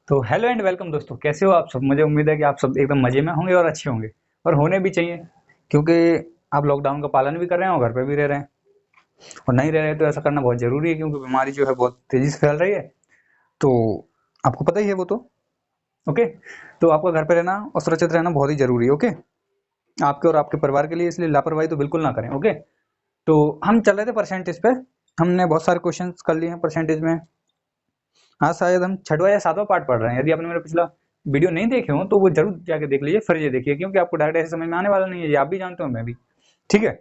तो hello and welcome दोस्तों, कैसे हो आप सब। मुझे उम्मीद है कि आप सब एकदम मजे में होंगे और अच्छे होंगे और होने भी चाहिए, क्योंकि आप लॉकडाउन का पालन भी कर रहे हैं और घर पे भी रह रहे हैं। और नहीं रह रहे तो ऐसा करना बहुत जरूरी है, क्योंकि बीमारी जो है बहुत तेजी से फैल रही है। तो आपको पता ही है वो तो। ओके, तो आपका घर पे रहना और सुरक्षित रहना बहुत ही जरूरी है। ओके, आपके और आपके परिवार के लिए, इसलिए लापरवाही तो बिल्कुल ना करें। ओके, तो हम चल रहे थे परसेंटेज पे। हमने बहुत सारे क्वेश्चन कर लिए हैं परसेंटेज में। हाँ, शायद हम छठवां या सातवां पार्ट पढ़ रहे हैं। यदि आपने मेरा पिछला वीडियो नहीं देखे हो तो वो जरूर जाके देख लीजिए, फिर ये देखिए, क्योंकि आपको डायरेक्ट ऐसे समझ में आने वाला नहीं है। ये आप भी जानते हो, मैं भी। ठीक है,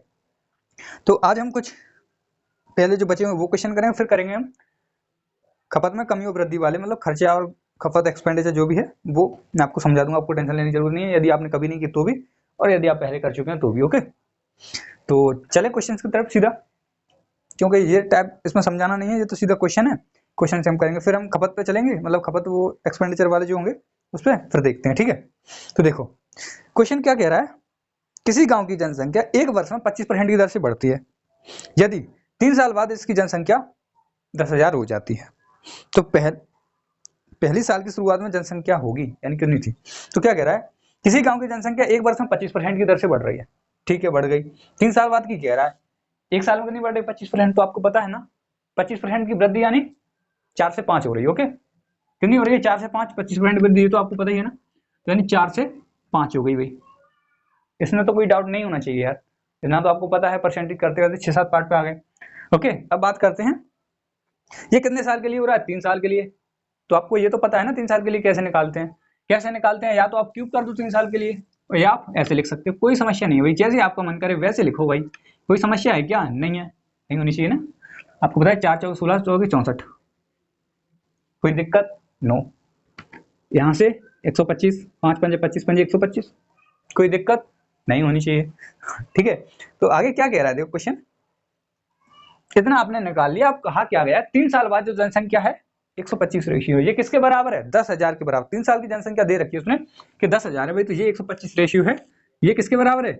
तो आज हम कुछ पहले जो बचे हुए वो क्वेश्चन करेंगे, फिर करेंगे हम खपत में कमी और वृद्धि वाले, मतलब खर्चा और खपत एक्सपेंडिचर जो भी है वो मैं आपको समझा दूंगा। आपको टेंशन लेने की जरूरत नहीं है, यदि आपने कभी नहीं की तो भी, और यदि आप पहले कर चुके हैं तो भी। ओके, तो चले क्वेश्चन की तरफ सीधा, क्योंकि ये टाइप इसमें समझाना नहीं है, ये तो सीधा क्वेश्चन है। क्वेश्चन से हम करेंगे, फिर हम खपत पे चलेंगे, मतलब खपत वो एक्सपेंडिचर वाले जो होंगे उस पर फिर देखते हैं। ठीक है, तो देखो क्वेश्चन क्या कह रहा है। किसी गांव की जनसंख्या एक वर्ष में 25% की दर से बढ़ती है, यदि 3 साल बाद इसकी जनसंख्या 10,000 हो जाती है, तो पहली साल की शुरुआत में जनसंख्या होगी यानी कितनी थी। तो क्या कह रहा है, किसी गांव की जनसंख्या एक वर्ष में 25% की दर से बढ़ रही है। ठीक है, बढ़ गई। 3 साल बाद की कह रहा है, एक साल में कितनी बढ़ रही? 25%। तो आपको पता है ना, 25% की वृद्धि यानी 4 से 5 हो रही है। ओके, कितनी हो रही है? 4 से 5, 25% वृद्धि, तो आपको पता ही है ना। तो यानी 4 से 5 हो गई भाई। इसमें तो कोई डाउट नहीं होना चाहिए यार, इतना तो आपको पता है। परसेंटेज करते करते 6-7 पार्ट पे आ गए। ओके, अब बात करते हैं ये कितने साल के लिए हो रहा है। 3 साल के लिए। तो आपको ये तो पता है ना 3 साल के लिए कैसे निकालते हैं। कैसे निकालते हैं, या तो आप क्यूब कर दो 3 साल के लिए, या आप ऐसे लिख सकते हो। कोई समस्या नहीं है भाई, जैसे आपका मन करे वैसे लिखो भाई। कोई समस्या है क्या? नहीं है, नहीं होनी चाहिए ना। आपको पता है 4 चौक 16 चौकी 64, कोई दिक्कत? नो। यहाँ से 125, 5 पंजे 25 पंजे 125, कोई दिक्कत नहीं होनी चाहिए। ठीक है, तो आगे क्या कह रहा है देखो क्वेश्चन। इतना आपने निकाल लिया, अब कहा क्या गया, 3 साल बाद जो जनसंख्या है 125 रेशियो, ये किसके बराबर है? 10,000 के बराबर। 3 साल की जनसंख्या दे रखी है उसने कि 10,000 है भाई, तो ये 125 रेशियो है, ये किसके बराबर है?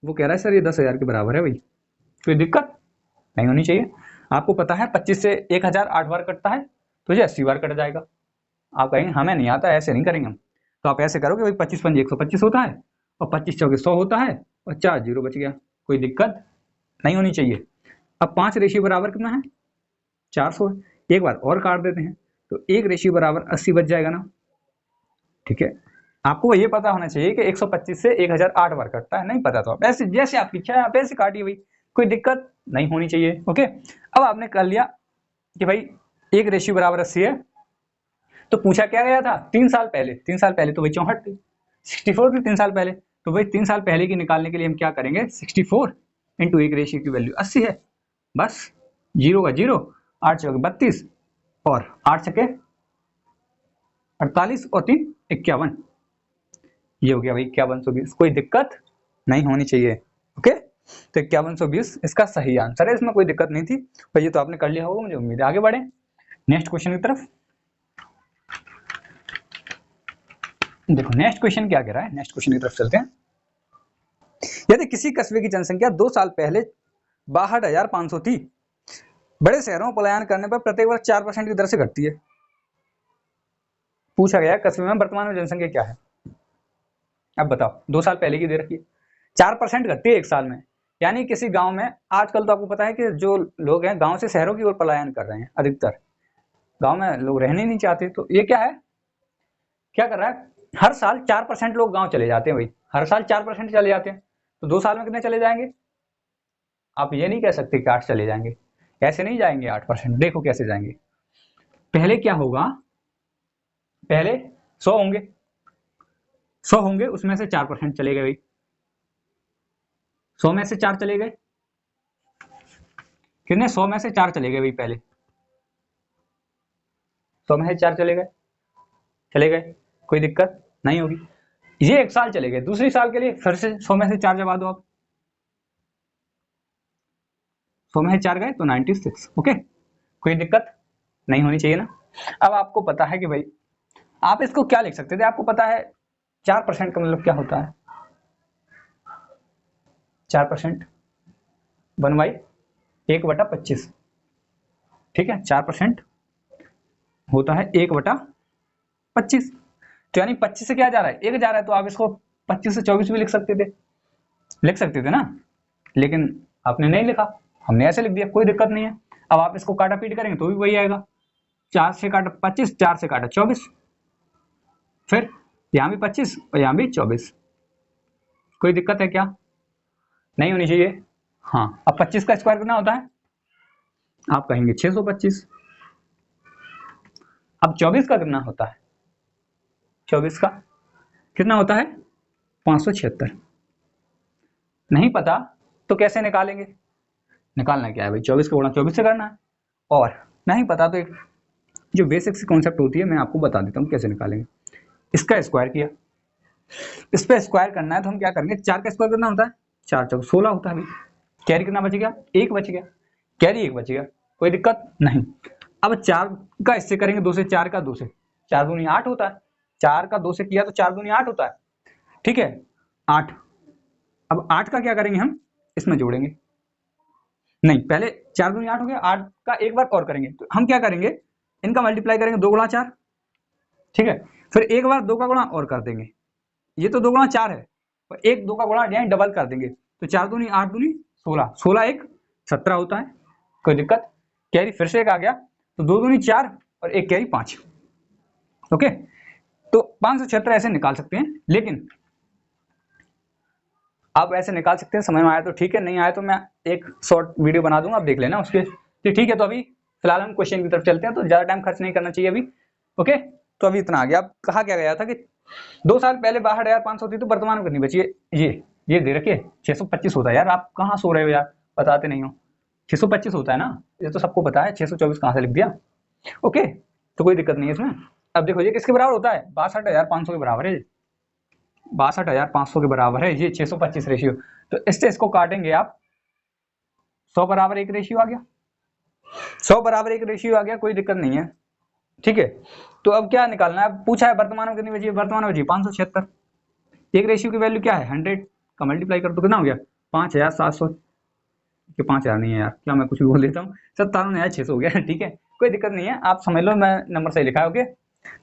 वो कह रहा है सर ये 10,000 के बराबर है भाई। कोई दिक्कत नहीं होनी चाहिए। आपको पता है 25 से 1,000 8 बार कटता है, तो ये 80 बार कट जाएगा। आप कहेंगे हमें नहीं आता, ऐसे नहीं करेंगे हम। तो आप ऐसे करोगे भाई, 25 पंजे 125 होता है, और 25 चौके 100 होता है, और 4 जीरो बच गया। कोई दिक्कत नहीं होनी चाहिए। अब 5 रेशियो बराबर कितना है? 400 है। एक बार और काट देते हैं, तो 1 रेशियो बराबर 80 बच जाएगा ना। ठीक है, आपको ये पता होना चाहिए कि 125 से 1008 बार कटता है। नहीं पता तो आप ऐसे, जैसे आपकी इच्छा है आप ऐसे काटिए भाई, कोई दिक्कत नहीं होनी चाहिए। ओके, अब आपने कर लिया कि भाई 1 रेशियो बराबर 80 है, तो पूछा क्या गया था? 3 साल पहले। 3 साल पहले तो भाई 64 थी, 64 थी 3 साल पहले। तो भाई 3 साल पहले की निकालने के लिए हम क्या करेंगे, 64 इंटू 1 रेशियो की वैल्यू 80 है, बस। जीरो का जीरो, 8 चौके 32, और 8 छके 48, और 3 51। ये हो गया भाई 5120। कोई दिक्कत नहीं होनी चाहिए। ओके, तो 5120 इसका सही आंसर है, इसमें कोई दिक्कत नहीं थी। और ये तो आपने कर लिया होगा, मुझे उम्मीद है। आगे बढ़े नेक्स्ट क्वेश्चन की तरफ। देखो नेक्स्ट क्वेश्चन क्या कह रहा है, नेक्स्ट क्वेश्चन की तरफ चलते हैं। यदि किसी कस्बे की जनसंख्या 2 साल पहले 62,500 थी, बड़े शहरों में पलायन करने पर प्रत्येक वर्ष 4% की दर से घटती है। पूछा गया कस्बे में वर्तमान में जनसंख्या क्या है। अब बताओ, 2 साल पहले की दे रखी है, 4% घटती है एक साल में। यानी किसी गांव में, आजकल तो आपको पता है कि जो लोग हैं गांव से शहरों की ओर पलायन कर रहे हैं, अधिकतर गांव में लोग रहने नहीं चाहते। तो ये क्या है, क्या कर रहा है, हर साल 4% लोग गांव चले जाते हैं भाई, हर साल 4% चले जाते हैं। तो 2 साल में कितने चले जाएंगे? आप ये नहीं कह सकते कि 8 चले जाएंगे, ऐसे नहीं जाएंगे 8%। देखो कैसे जाएंगे, पहले क्या होगा, पहले 100 होंगे, 100 होंगे, उसमें से 4% चले गए भाई। 100 में से 4 चले गए, कितने? 100 में से 4 चले गए भाई पहले। 100 में से 4 चले गए, चले गए, कोई दिक्कत नहीं होगी। ये एक साल चले गए, दूसरी साल के लिए फिर से 100 में से 4 जमा दो आप। 100 में से 4 गए तो 96। ओके, कोई दिक्कत नहीं होनी चाहिए ना। अब आपको पता है कि भाई, आप इसको क्या लिख सकते थे, आपको पता है 4% का मतलब क्या होता है। 4% 1/25। ठीक है, 4% होता है 1/25। 25। तो यानी 25 से क्या जा रहा है, 1 जा रहा है, तो आप इसको 25 से 24 भी लिख सकते थे ना, लेकिन आपने नहीं लिखा, हमने ऐसे लिख दिया, कोई दिक्कत नहीं है। अब आप इसको काटा पीट करेंगे तो भी वही आएगा, 4 से काटा 25, 4 से काटा 24, फिर यहाँ भी 25 और यहाँ भी 24। कोई दिक्कत है क्या, नहीं होनी चाहिए। हाँ, अब 25 का स्क्वायर कितना होता है, आप कहेंगे 625। अब 24 का कितना होता है, 24 का कितना होता है 576। नहीं पता तो कैसे निकालेंगे, निकालना क्या है भाई, 24 का गुणा 24 से करना है, और नहीं पता तो एक जो बेसिक सी कॉन्सेप्ट होती है मैं आपको बता देता हूँ कैसे निकालेंगे। इसका स्क्वायर किया, इस पे स्क्वायर करना है तो हम क्या करेंगे, 4 का स्क्वायर कितना होता है, 4 चौक 16 होता है भाई। कैरी कितना बच गया, 1 बच गया, कैरी 1 बच गया, कोई दिक्कत नहीं। अब 4 का इससे करेंगे 2 से, 4 का 2 से, 4 दूनी 8 होता है, 4 का 2 से किया तो 4 दूनी 8 होता है, ठीक है 8। अब 8 का क्या करेंगे, हम इसमें जोड़ेंगे, नहीं पहले 4 दूनी 8 हो गया, 8 का एक बार और करेंगे, तो हम क्या करेंगे, इनका मल्टीप्लाई करेंगे 2 गुणा 4, ठीक है, फिर एक बार 2 का गुणा और कर देंगे, ये तो 2 गुणा 4 है, और एक 2 का गुणा यानी डबल कर देंगे, तो 4 दूनी 8 दूनी 16, 16 एक 17 होता है, कोई दिक्कत। कैरी फिर से एक आ गया, तो 2 दूनी 4 और एक कैरी 5, ओके। तो 576 ऐसे निकाल सकते हैं, लेकिन आप ऐसे निकाल सकते हैं, समझ में आया तो ठीक है, नहीं आया तो मैं एक शॉर्ट वीडियो बना दूंगा, आप देख लेना उसके, ठीक है। तो अभी फिलहाल हम क्वेश्चन की तरफ चलते हैं, तो ज्यादा टाइम खर्च नहीं करना चाहिए अभी, ओके। तो अभी इतना आ गया। अब कहा क्या गया था कि 2 साल पहले 62,500 थी, तो वर्तमान में कितनी बची है, ये दे रखिए 625 होता है। यार आप कहाँ सो रहे हो यार, बताते नहीं हो, 625 होता है ना, ये तो सबको पता है, 624 कहाँ से लिख दिया, ओके। तो कोई दिक्कत नहीं है इसमें। अब देखो ये किसके बराबर होता है, 62,500 के बराबर है, 62,500 के बराबर है ये 625 रेशियो। तो इससे इसको काटेंगे आप, 100 बराबर 1 रेशियो आ गया, 100 बराबर 1 रेशियो आ गया, कोई दिक्कत नहीं है, ठीक है। तो अब क्या निकालना है, पूछा है वर्तमान में कितनी बची है, वर्तमान में बची 576। 1 रेशियो की वैल्यू क्या है 100 का मल्टीप्लाई कर तो कितना हो गया 5,700, 5,000 नहीं है यार, क्या मैं कुछ भी बोल देता हूँ, 57,600 हो गया, ठीक है। कोई दिक्कत नहीं है, आप समझ लो मैं नंबर सही लिखा है, ओके।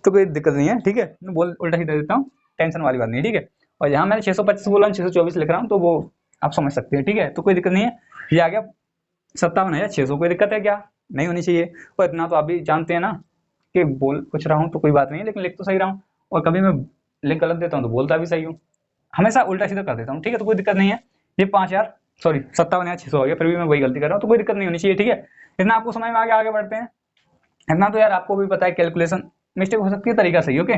तो कोई दिक्कत नहीं है, ठीक है, मैं बोल उल्टा ही दे देता हूँ, टेंशन वाली बात नहीं, ठीक है। और यहाँ मैंने 625 बोला, 624 लिख रहा हूँ, तो वो आप समझ सकते हैं, ठीक है। तो कोई दिक्कत नहीं है, ये आ गया 57,600, कोई दिक्कत है क्या, नहीं होनी चाहिए। और इतना तो आप भी जानते हैं ना कि बोल कुछ रहा हूँ तो कोई बात नहीं, लेकिन लिख तो सही रहा हूँ, और कभी मैं लिख गलत देता हूँ तो बोलता भी सही हूँ, हमेशा उल्टा सीधा कर देता हूँ, ठीक है। तो कोई दिक्कत नहीं है, ये 57,600 हो गया, फिर भी मैं वही गलती कर रहा हूँ, तो कोई दिक्कत नहीं होनी चाहिए, ठीक है। इतना आपको समझ में आगे बढ़ते हैं, इतना तो यार आपको भी पता है, कैलकुलेशन मिस्टेक हो सकती है, तरीका सही, ओके।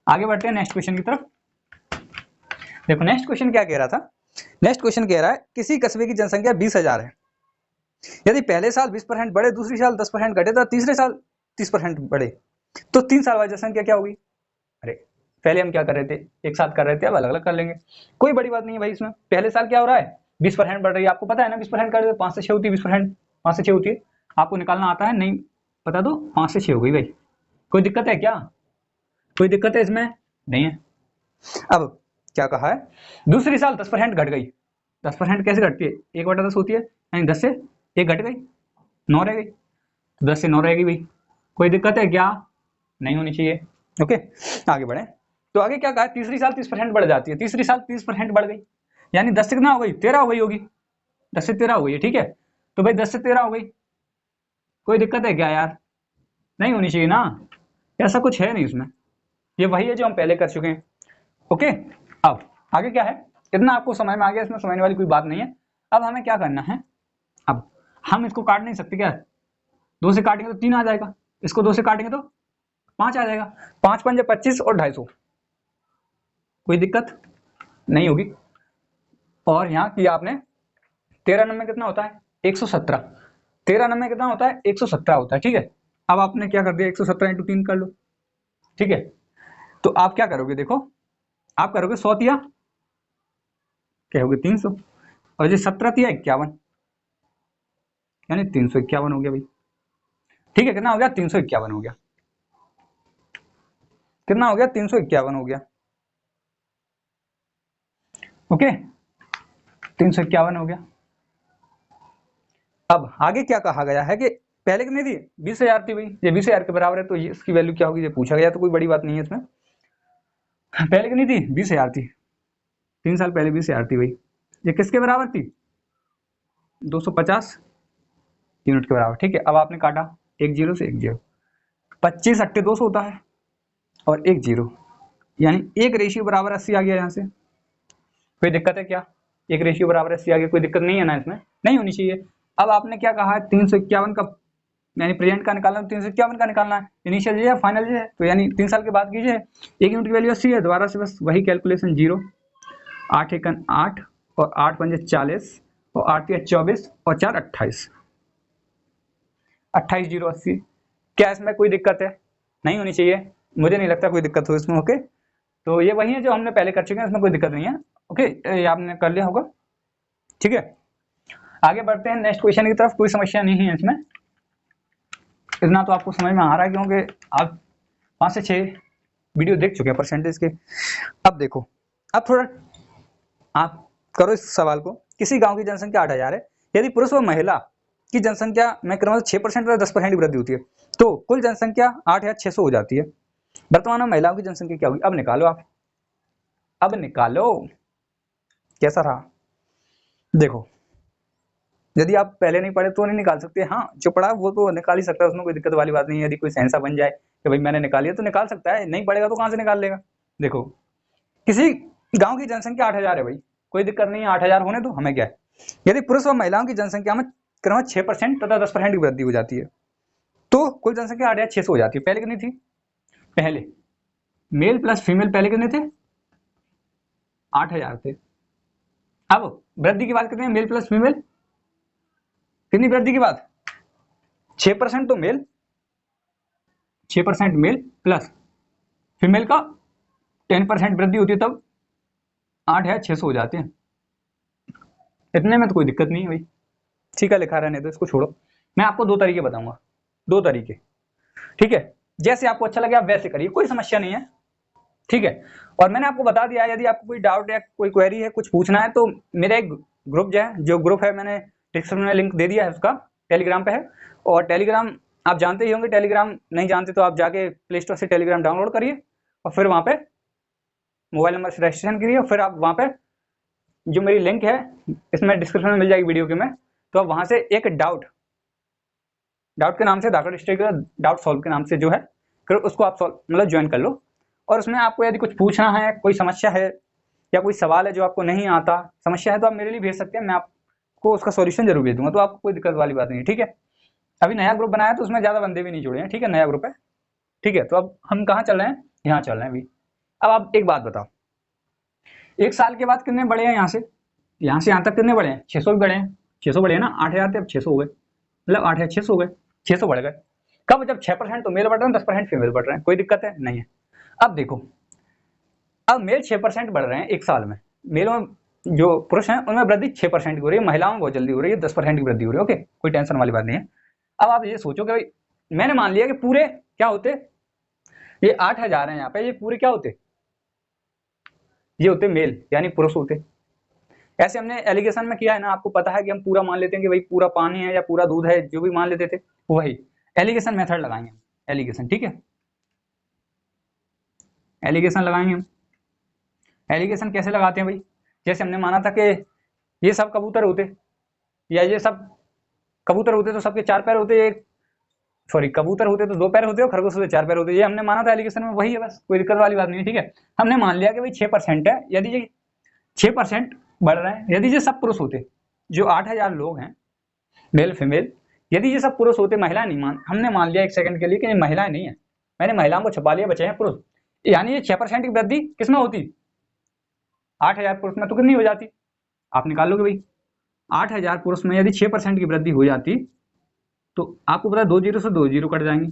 आगे बढ़ते हैं नेक्स्ट क्वेश्चन की तरफ। देखो नेक्स्ट क्वेश्चन क्या कह रहा था, नेक्स्ट क्वेश्चन कह रहा है किसी कस्बे की जनसंख्या 20,000 है, यदि पहले साल 20% बढ़े, दूसरी साल 10% घटे, तो तीसरे साल 30% बढ़े, तो 3 साल बाद जनसंख्या क्या होगी। अरे पहले हम क्या कर रहे थे, एक साथ कर रहे थे, अब अलग अलग कर लेंगे, कोई बड़ी बात नहीं है भाई इसमें। पहले साल क्या हो रहा है 20% बढ़ रही है, आपको पता है ना 20% कर 5 से 6 होती है, 20% 5 से 6 होती है, आपको निकालना आता है, नहीं पता तो 5 से 6 हो गई भाई, कोई दिक्कत है क्या, कोई दिक्कत है इसमें, नहीं है। अब क्या कहा है, दूसरी साल 10% घट गई, 10% कैसे घटती है, 1/10 होती है, यानी 10 से 1 घट गई, 9 रह गई, तो 10 से 9 रह गई भाई, कोई दिक्कत है क्या, नहीं होनी चाहिए, ओके। आगे बढ़े, तो आगे क्या कहा, तीसरी साल 30% बढ़ जाती है, तीसरी साल 30% बढ़ गई, यानी 10 से कितना हो गई, 13 हो गई होगी, 10 से 13 हो गई है, ठीक है। तो भाई 10 से 13 हो गई, कोई दिक्कत है क्या यार, नहीं होनी चाहिए ना, ऐसा कुछ है नहीं उसमें, ये वही है जो हम पहले कर चुके हैं, ओके। अब आगे क्या है, इतना आपको समझ में आ गया, इसमें समझने वाली कोई बात नहीं है। अब हमें क्या करना है, अब हम इसको काट नहीं सकते क्या, 2 से काटेंगे तो 3 आ जाएगा, इसको 2 से काटेंगे तो 5 आ जाएगा, 5 पंजे 25 और 250, कोई दिक्कत नहीं होगी। और यहाँ किया आपने 13 नंबर कितना होता है 117, 13 नंबर कितना होता है 117 होता है, ठीक है। अब आपने क्या कर दिया 117 × 3 कर लो, ठीक है। तो आप क्या करोगे, देखो आप करोगे 100 तिया क्या होगे 300, और जो 17 तिया 51, यानी 351 हो गया भाई, ठीक है। कितना हो गया 351 हो गया, कितना हो गया 351 हो गया, ओके 351 हो गया। अब आगे क्या कहा गया है कि पहले कितनी थी, 20,000 थी भाई, ये 20,000 के बराबर है, तो ये इसकी वैल्यू क्या होगी, ये पूछा गया, तो कोई बड़ी बात नहीं है इसमें। पहले कितनी थी, 20,000 थी, 3 साल पहले 20,000 थी भाई, ये किसके बराबर थी, 250 यूनिट के बराबर। ठीक है, अब आपने काटा एक जीरो से एक जीरो, 25 अट्टे 200 होता है और एक जीरो, यानी एक रेशियो बराबर 80 आ गया यहाँ से। कोई दिक्कत है क्या, एक रेशियो बराबर 80 आ गया, कोई दिक्कत नहीं है ना, इसमें नहीं होनी चाहिए। अब आपने क्या कहा है, 351 का यानी प्रेजेंट का निकालना, 351 का निकालना है, इनिशियल जो है फाइनल जो है, तो यानी 3 साल के बाद कीजिए, एक यूनिट की वैल्यू 80 है, दोबारा से बस वही कैलकुलेशन, जीरो 8 एकन 8 और 8 पंजे 40 और 8 तिया 24 और 4 28, 28 जीरो 80। क्या इसमें कोई दिक्कत है, नहीं होनी चाहिए, मुझे नहीं लगता कोई दिक्कत हो इसमें। ओके, तो ये वही है जो हमने पहले कर चुके हैं, इसमें कोई दिक्कत नहीं है। ओके, ये आपने कर लिया होगा। ठीक है, आगे बढ़ते हैं नेक्स्ट क्वेश्चन की तरफ, कोई समस्या नहीं है इसमें, इतना तो आपको समझ में आ रहा है क्योंकि आप 5 से 6 वीडियो देख चुके हैं परसेंटेज के। अब देखो, अब थोड़ा आप करो इस सवाल को, किसी गांव की जनसंख्या 8,000 है, यदि पुरुष व महिला की जनसंख्या में क्रमशः 6% और 10% की वृद्धि होती है, तो कुल जनसंख्या 8,600 हो जाती है। वर्तमान में महिलाओं की जनसंख्या क्या होगी, अब निकालो आप, अब निकालो, कैसा रहा। देखो, यदि आप पहले नहीं पढ़े तो नहीं निकाल सकते, हाँ जो पढ़ा वो तो निकाल ही सकता है, उसमें कोई दिक्कत वाली बात नहीं है। यदि कोई सेंसा बन जाए कि भाई मैंने निकाल लिया तो निकाल सकता है, नहीं पढ़ेगा तो कहाँ से निकाल लेगा। देखो, किसी गांव की जनसंख्या 8,000 है भाई, कोई दिक्कत नहीं है, 8,000 होने दो, हमें क्या है। यदि पुरुष और महिलाओं की जनसंख्या में क्रमशः 6% तथा 10% की वृद्धि हो जाती है, तो कुल जनसंख्या 8,600 हो जाती है। पहले कितनी थी, पहले मेल प्लस फीमेल पहले कितने थे, 8,000 थे। अब वृद्धि की बात करते हैं, मेल प्लस फीमेल, कितनी वृद्धि की बात, 6% तो मेल, 6% मेल प्लस फीमेल का 10% वृद्धि होती है, तब 8,600 हो जाते हैं। इतने में तो कोई दिक्कत नहीं है भाई, ठीक है, लिखा रहने दो, इसको छोड़ो। मैं आपको 2 तरीके बताऊंगा, 2 तरीके, ठीक है, जैसे आपको अच्छा लगे आप वैसे करिए, कोई समस्या नहीं है। ठीक है, और मैंने आपको बता दिया, यदि आपको कोई डाउट या कोई क्वेरी है, कुछ पूछना है, तो मेरा एक ग्रुप जो ग्रुप है, मैंने डिस्क्रिप्शन में लिंक दे दिया है, उसका टेलीग्राम पे है। और टेलीग्राम आप जानते ही होंगे, टेलीग्राम नहीं जानते तो आप जाके प्ले स्टोर से टेलीग्राम डाउनलोड करिए और फिर वहाँ पे मोबाइल नंबर से रजिस्ट्रेशन करिए, और फिर आप वहाँ पे जो मेरी लिंक है इसमें डिस्क्रिप्शन में मिल जाएगी वीडियो के में, तो आप वहाँ से एक डाउट के नाम से, दाखिल डिस्ट्रिक्ट डाउट सॉल्व के नाम से जो है, फिर उसको आप मतलब ज्वाइन कर लो। और उसमें आपको यदि कुछ पूछना है, कोई समस्या है या कोई सवाल है जो आपको नहीं आता, समस्या है, तो आप मेरे लिए भेज सकते हैं, मैं आपको उसका सॉल्यूशन जरूर भेज दूंगा, तो आपको कोई दिक्कत वाली बात नहीं है। ठीक है, अभी नया ग्रुप बनाया तो उसमें ज़्यादा बंदे भी नहीं जुड़े हैं, ठीक है, नया ग्रुप है। ठीक है, तो अब हम कहाँ चल रहे हैं, यहाँ चल रहे हैं अभी। अब आप एक बात बताओ, 1 साल के बाद कितने बढ़े हैं, यहाँ से यहाँ तक कितने बढ़े हैं, 600 भी बढ़े हैं, 600 बढ़े हैं ना, 8,000 थे अब 600 हो गए, मतलब 8,600 हो गए, 600 बढ़ गए। कब, जब 6% तो मेल बढ़ रहे हैं, 10% फीमेल बढ़ रहे हैं, कोई दिक्कत है नहीं है। अब देखो, अब मेल 6% बढ़ रहे हैं 1 साल में, मेलों में जो पुरुष हैं उनमें वृद्धि 6% की हो रही है, महिलाओं में बहुत जल्दी हो रही है, 10% की वृद्धि हो रही है। ओके, कोई टेंशन वाली बात नहीं है। अब आप ये सोचो कि भाई मैंने मान लिया कि पूरे क्या होते, ये 8,000 है यहाँ पे, ये पूरे क्या होते, ये होते मेल यानी पुरुष होते। ऐसे हमने एलिगेशन में किया है ना, आपको पता है कि हम पूरा मान लेते हैं कि भाई पूरा पानी है या पूरा दूध है, जो भी मान लेते थे, वही एलिगेशन मेथड लगाएंगे हम, एलिगेशन। ठीक है, एलिगेशन लगाएंगे हम। एलिगेशन कैसे लगाते हैं भाई, जैसे हमने माना था कि ये सब कबूतर होते, या ये सब कबूतर होते तो सबके 4 पैर होते, एक सॉरी कबूतर होते तो 2 पैर होते और खरगोश होते 4 पैर होते, ये हमने माना था एलिगेशन में, वही है बस, कोई दिक्कत वाली बात नहीं है। ठीक है, हमने मान लिया कि भाई 6% है, यदि ये 6% बढ़ रहे हैं, यदि ये सब पुरुष होते, जो 8,000 लोग हैं मेल फीमेल, यदि ये सब पुरुष होते, महिला नहीं, हमने मान लिया 1 सेकंड के लिए कि महिलाएं नहीं है, मैंने महिलाओं को छुपा लिया, बचे हैं पुरुष, यानी ये 6% की वृद्धि किसमें होती, 8,000 पुरुष में, तो कितनी हो जाती, आप निकाल लोगे भाई, 8,000 पुरुष में यदि 6% की वृद्धि हो जाती, तो आपको पता है 2 जीरो से 2 जीरो कट जाएंगे,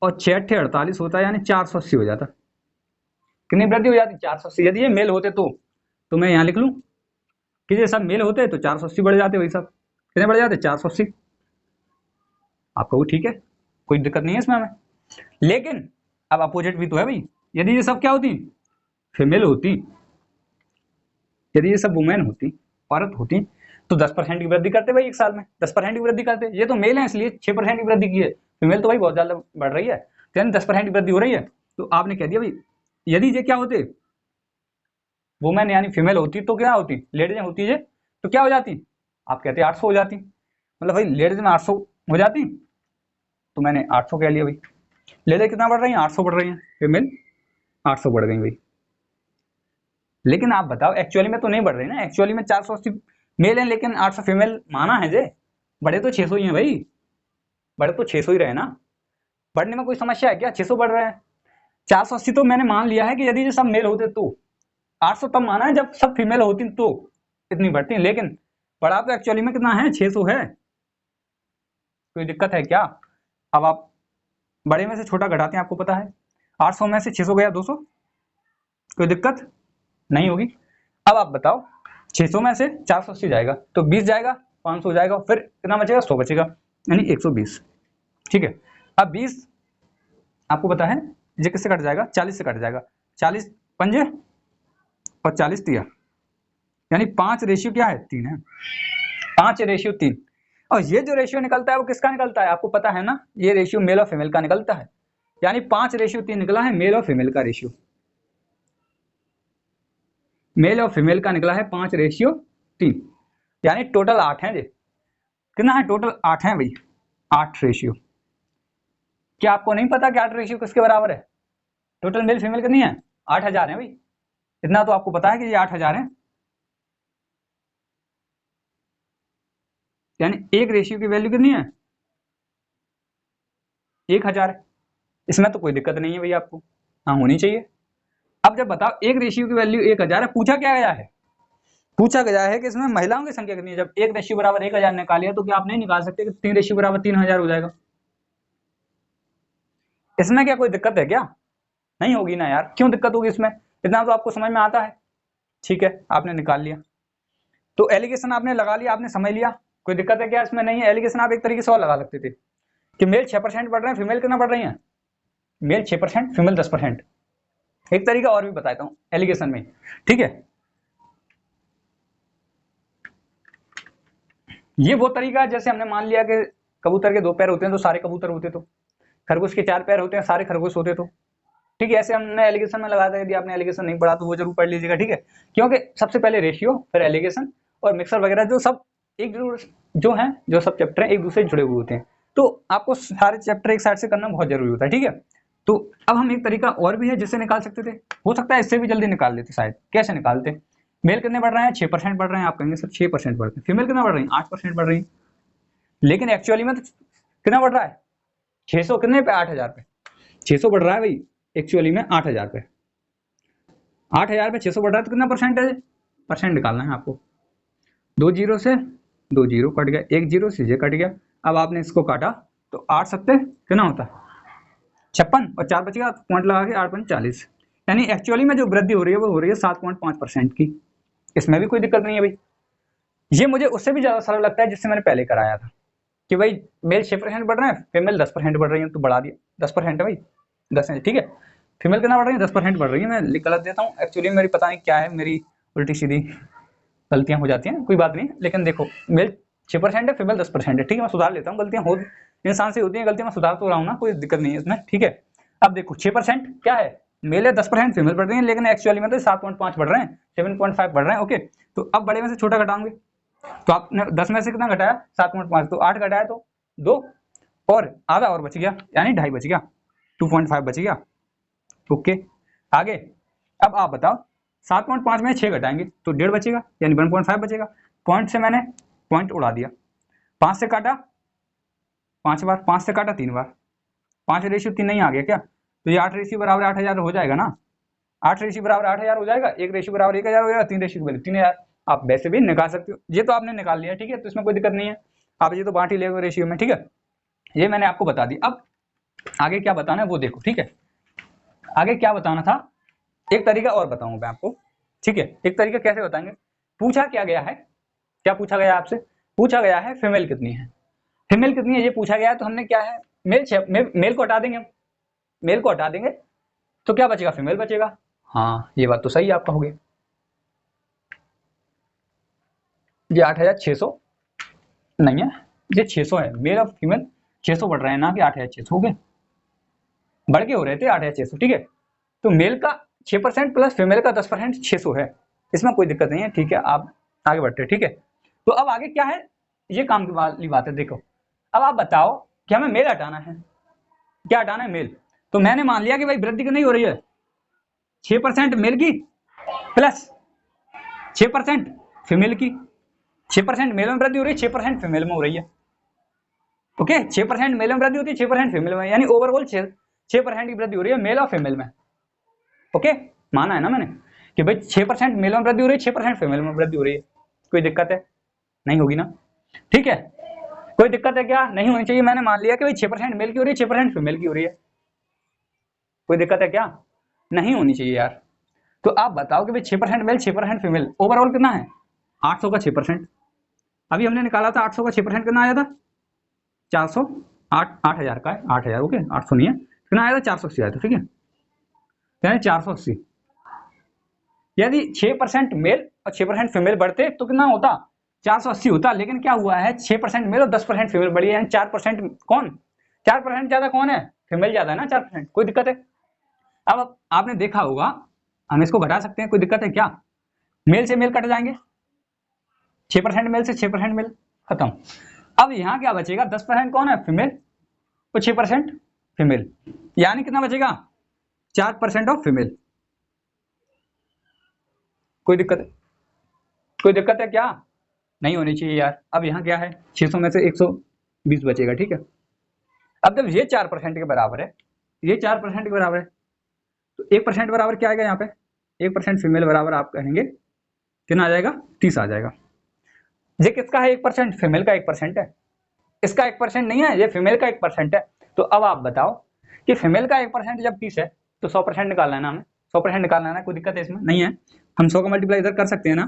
और 6 अट्ठे 48 होता है, यानी 480 हो जाता। कितनी वृद्धि हो जाती, 480। यदि ये मेल होते तो मैं यहाँ लिख लूँ कि ये सब मेल होते तो 480 बढ़ जाते, वही सब कितने बढ़ जाते, 480। आप कहो ठीक है, कोई दिक्कत नहीं है इसमें हमें, लेकिन अब अपोजिट भी तो है भाई, यदि ये सब क्या होती, फीमेल होती, यदि ये सब वुमेन होती, औरत होती, तो 10% की वृद्धि करते भाई एक साल में, 10% की वृद्धि करते। ये तो मेल है इसलिए 6% की वृद्धि की है, फीमेल तो भाई बहुत ज्यादा बढ़ रही है, तो यानी 10% की वृद्धि हो रही है। तो आपने कह दिया भाई यदि ये क्या होते, वुमेन यानी फीमेल होती तो क्या होती, लेडीज होती है तो क्या हो जाती, आप कहते 800 हो जाती, मतलब भाई लेडीज में 800 हो जाती, तो मैंने 800 कह लिया भाई। लेडीज कितना बढ़ रही है, 800 बढ़ रही है, फीमेल 800 बढ़ गई भाई। लेकिन आप बताओ एक्चुअली में तो नहीं बढ़ रही ना, एक्चुअली में 480 मेल है लेकिन 800 फीमेल माना है जे, बड़े तो 600 ही हैं भाई, बड़े तो 600 ही रहे ना, बढ़ने में कोई समस्या है क्या, 600 बढ़ रहे हैं। 480 तो मैंने मान लिया है कि यदि जो सब मेल होते तो, 800 तब माना है जब सब फीमेल होती तो इतनी बढ़ती, लेकिन बड़ा तो एक्चुअली में कितना है, 600 है। कोई दिक्कत है क्या? अब आप बड़े में से छोटा घटाते हैं, आपको पता है 800 में से 600 गया 200, कोई दिक्कत नहीं होगी। अब आप बताओ 600 में से 480 जाएगा तो 20 जाएगा, 500 जाएगा, फिर कितना बचेगा, 100 बचेगा, यानी 120। ठीक है, अब 20 आपको पता है ये किससे कट जाएगा, 40 से कट जाएगा, 40 पंजे और 40 तिया, यानी 5 रेशियो क्या है, 3 है, 5 रेशियो 3। और ये जो रेशियो निकलता है वो किसका निकलता है, आपको पता है ना, ये रेशियो मेल और फीमेल का निकलता है, यानी 5 रेशियो 3 निकला है मेल और फीमेल का रेशियो, मेल और फीमेल का निकला है 5 रेशियो 3, यानी टोटल 8 है, कितना है टोटल, 8 है भाई, 8 रेशियो। क्या आपको नहीं पता कि 8 रेशियो किसके बराबर है, टोटल मेल फीमेल कितनी है, 8000 है भाई, इतना तो आपको पता है कि ये 8000 है, यानी एक रेशियो की वैल्यू कितनी है, 1000 है। इसमें तो कोई दिक्कत नहीं है भाई, आपको हाँ होनी चाहिए। अब जब बताओ एक रेशियो की वैल्यू 1000 है, पूछा क्या गया है, पूछा गया है कि इसमें महिलाओं की संख्या कितनी है, जब एक रेशियो बराबर 1000 निकालिए तो क्या आप नहीं निकाल सकते कि 3 रेशियो बराबर 3000 हो जाएगा, इसमें क्या कोई दिक्कत है क्या, नहीं होगी ना यार, क्यों दिक्कत होगी इसमें, इतना तो आपको समझ में आता है। ठीक है, आपने निकाल लिया, तो एलिगेशन आपने लगा लिया, आपने समझ लिया, कोई दिक्कत है क्या इसमें, नहीं है। एलिगेशन आप एक तरीके से और लगा सकते थे कि मेल 6% बढ़ रहे हैं, फीमेल कितना बढ़ रही है, मेल 6%, फीमेल 10%, एक तरीका और भी बताता हूँ एलिगेशन में। ठीक है, ये वो तरीका जैसे हमने मान लिया कि कबूतर के 2 पैर होते हैं तो सारे कबूतर होते, तो खरगोश के 4 पैर होते हैं सारे खरगोश होते, तो ठीक है, ऐसे हमने एलिगेशन में लगाया था। यदि आपने एलिगेशन नहीं पढ़ा तो वो जरूर पढ़ लीजिएगा, ठीक है, क्योंकि सबसे पहले रेशियो, फिर एलिगेशन और मिक्सर वगैरह जो सब एक जरूर जो है, जो सब चैप्टर एक दूसरे से जुड़े हुए होते हैं, तो आपको सारे चैप्टर एक साइड से करना बहुत जरूरी होता है। ठीक है, तो अब हम एक तरीका और भी है जिससे निकाल सकते थे, हो सकता है इससे भी जल्दी निकाल लेते शायद। कैसे निकालते, मेल कितने बढ़ रहे हैं, 6% बढ़ रहे हैं, आप कहेंगे सर 6% बढ़ते हैं, फीमेल कितना बढ़ रही है, 8% बढ़ रही है, लेकिन एक्चुअली में तो कितना बढ़ रहा है, 600 कितने पे, 8000 पे, 600 बढ़ रहा है भाई, एक्चुअली में 8000 पे, 8000 पे 600 बढ़ रहा है, तो कितना परसेंटेज, परसेंट निकालना है आपको, 2 जीरो से 2 जीरो कट गया, 1 जीरो से ये कट गया, अब आपने इसको काटा तो 8 सत्ते कितना होता है 56, और 4 बचेगा, पॉइंट लगा के 8 पंच 40, यानी एक्चुअली में जो वृद्धि हो रही है वो हो रही है 7.5% की, इसमें भी कोई दिक्कत नहीं है भाई। ये मुझे उससे भी ज्यादा सरल लगता है जिससे मैंने पहले कराया था कि भाई मेल 6% बढ़ रहे हैं, फीमेल 10% बढ़ रही है, तो बढ़ा दिया 10% है भाई, 10 है, ठीक है, फीमेल कितना बढ़ रही है, 10% बढ़ रही है, मैं गलत देता हूँ एक्चुअली, मेरी पता नहीं क्या है, मेरी उल्टी सीधी गलतियां हो जाती हैं, कोई बात नहीं, लेकिन देखो मेल 6% है, फीमेल 10% है, ठीक है, मैं सुधार लेता हूँ, गलतियां हो इंसान से होती हैं, गलतियां मैं सुधार तो रहा हूँ ना, कोई दिक्कत नहीं है इसमें। ठीक है, अब देखो 6% क्या है, मेल है, 10% फीमेल बढ़ रही है, लेकिन एक्चुअली में तो 7.5 बढ़ रहे हैं, 7.5 बढ़ रहे हैं, ओके। तो अब बड़े में से छोटा घटाओगे, तो आपने 10 में से कितना घटाया, 7.5, तो 8 घटाया तो 2, और आधा और बच गया, यानी 2.5 बच गया, 2.5 बच गया, ओके। आगे अब आप बताओ 7.5 में 6 घटाएंगे तो 1.5 बचेगा, यानी 1.5 बचेगा, पॉइंट से मैंने पॉइंट उड़ा दिया, 5 से काटा 5 बार, 5 से काटा 3 बार, 5 रेशियो 3 नहीं आ गया क्या, तो ये 8 रेशियो बराबर 8000 हो जाएगा ना, 8 रेशियो बराबर 8000 हो जाएगा, 1 रेशियो बराबर 1000 हो जाएगा, 3 रेशियो बराबर 3000, आप वैसे भी निकाल सकते हो, ये तो आपने निकाल लिया, ठीक है, तो इसमें कोई दिक्कत नहीं है, आप ये तो बांट ही लेंगे रेशियो में, ठीक है, ये मैंने आपको बता दी। अब आगे क्या बताना है वो देखो, ठीक है, आगे क्या बताना था, एक तरीका और बताऊंगा मैं आपको, ठीक है, एक तरीका कैसे बताएंगे, पूछा क्या गया है, क्या पूछा गया आपसे, पूछा गया है फीमेल कितनी है, फीमेल कितनी है ये पूछा गया है, तो हमने क्या है, मेल को हटा देंगे, मेल को हटा देंगे तो क्या बचेगा, फीमेल बचेगा, हाँ ये बात तो सही आप कहोगे, ये 8600 नहीं है, ये 600 है, मेल और फीमेल 600 बढ़ रहे हैं ना कि 8600 हो गए, बढ़ के हो रहे थे 8600, ठीक है। तो मेल का 6% प्लस फीमेल का 10% 600 है, इसमें कोई दिक्कत नहीं है, ठीक है। आप आगे बढ़ते हैं, ठीक है। तो अब आगे क्या है, ये काम की वाली बात है। देखो अब आप बताओ कि हमें मेल हटाना है, क्या हटाना है, मेल। तो मैंने मान लिया कि भाई वृद्धि नहीं हो रही है, 6% मेल की प्लस 6% फीमेल की, 6% मेल में वृद्धि हो रही है, 6% फीमेल में हो रही है। ओके, 6% मेल में वृद्धि होती है, 6% फीमेल में, यानी ओवरऑल 6% की वृद्धि हो रही है मेल और फीमेल में। ओके, माना है ना मैंने कि भाई 6% मेल में वृद्धि हो रही है, 6% फीमेल में वृद्धि हो रही है। कोई दिक्कत है, नहीं होगी ना, ठीक है। कोई दिक्कत है क्या, नहीं होनी चाहिए। मैंने मान लिया कि भाई 6% मेल की हो रही है, 6% फीमेल की हो रही है। कोई दिक्कत है क्या, नहीं होनी चाहिए यार। तो आप बताओ कि भाई 6% मेल 6% फीमेल, ओवरऑल कितना है 800 का 6%। अभी हमने निकाला था 800 का 6% कितना आया था 400, 8000 का है, 8000, ओके 800 नहीं है, कितना आया था 480 आया था, ठीक है, यानी 480। यदि 6% मेल और 6% फीमेल बढ़ते तो कितना होता 480 होता। लेकिन क्या हुआ है 6% मेल और 10% फीमेल बढ़ी है, यानी 4% कौन, 4% ज्यादा कौन है, फीमेल ज्यादा है ना 4%। कोई दिक्कत है। अब आपने देखा होगा, हम इसको घटा सकते हैं, कोई दिक्कत है क्या, मेल से मेल कट जाएंगे, 6% मेल से 6% मेल, खत्म। अब यहाँ क्या बचेगा, 10% कौन है, फीमेल, और 6% फीमेल, यानी कितना बचेगा 4% ऑफ फीमेल। कोई दिक्कत है, कोई दिक्कत है क्या, नहीं होनी चाहिए यार। अब यहाँ क्या है 600 में से 120 बचेगा, ठीक है। अब जब ये 4% के बराबर है, ये 4% के बराबर है, तो 1% बराबर क्या आएगा यहाँ पे, 1% फीमेल बराबर आप कहेंगे कितना आ जाएगा, 30 आ जाएगा। ये किसका है 1%, फीमेल का 1% है, इसका 1% नहीं है, ये फीमेल का 1% है। तो अब आप बताओ कि फीमेल का 1% जब 30 है तो 100% निकालना है ना हमें, 100% निकालना है ना, कोई दिक्कत है इसमें, नहीं है। हम 100 का मल्टीप्लाई इधर कर सकते हैं ना,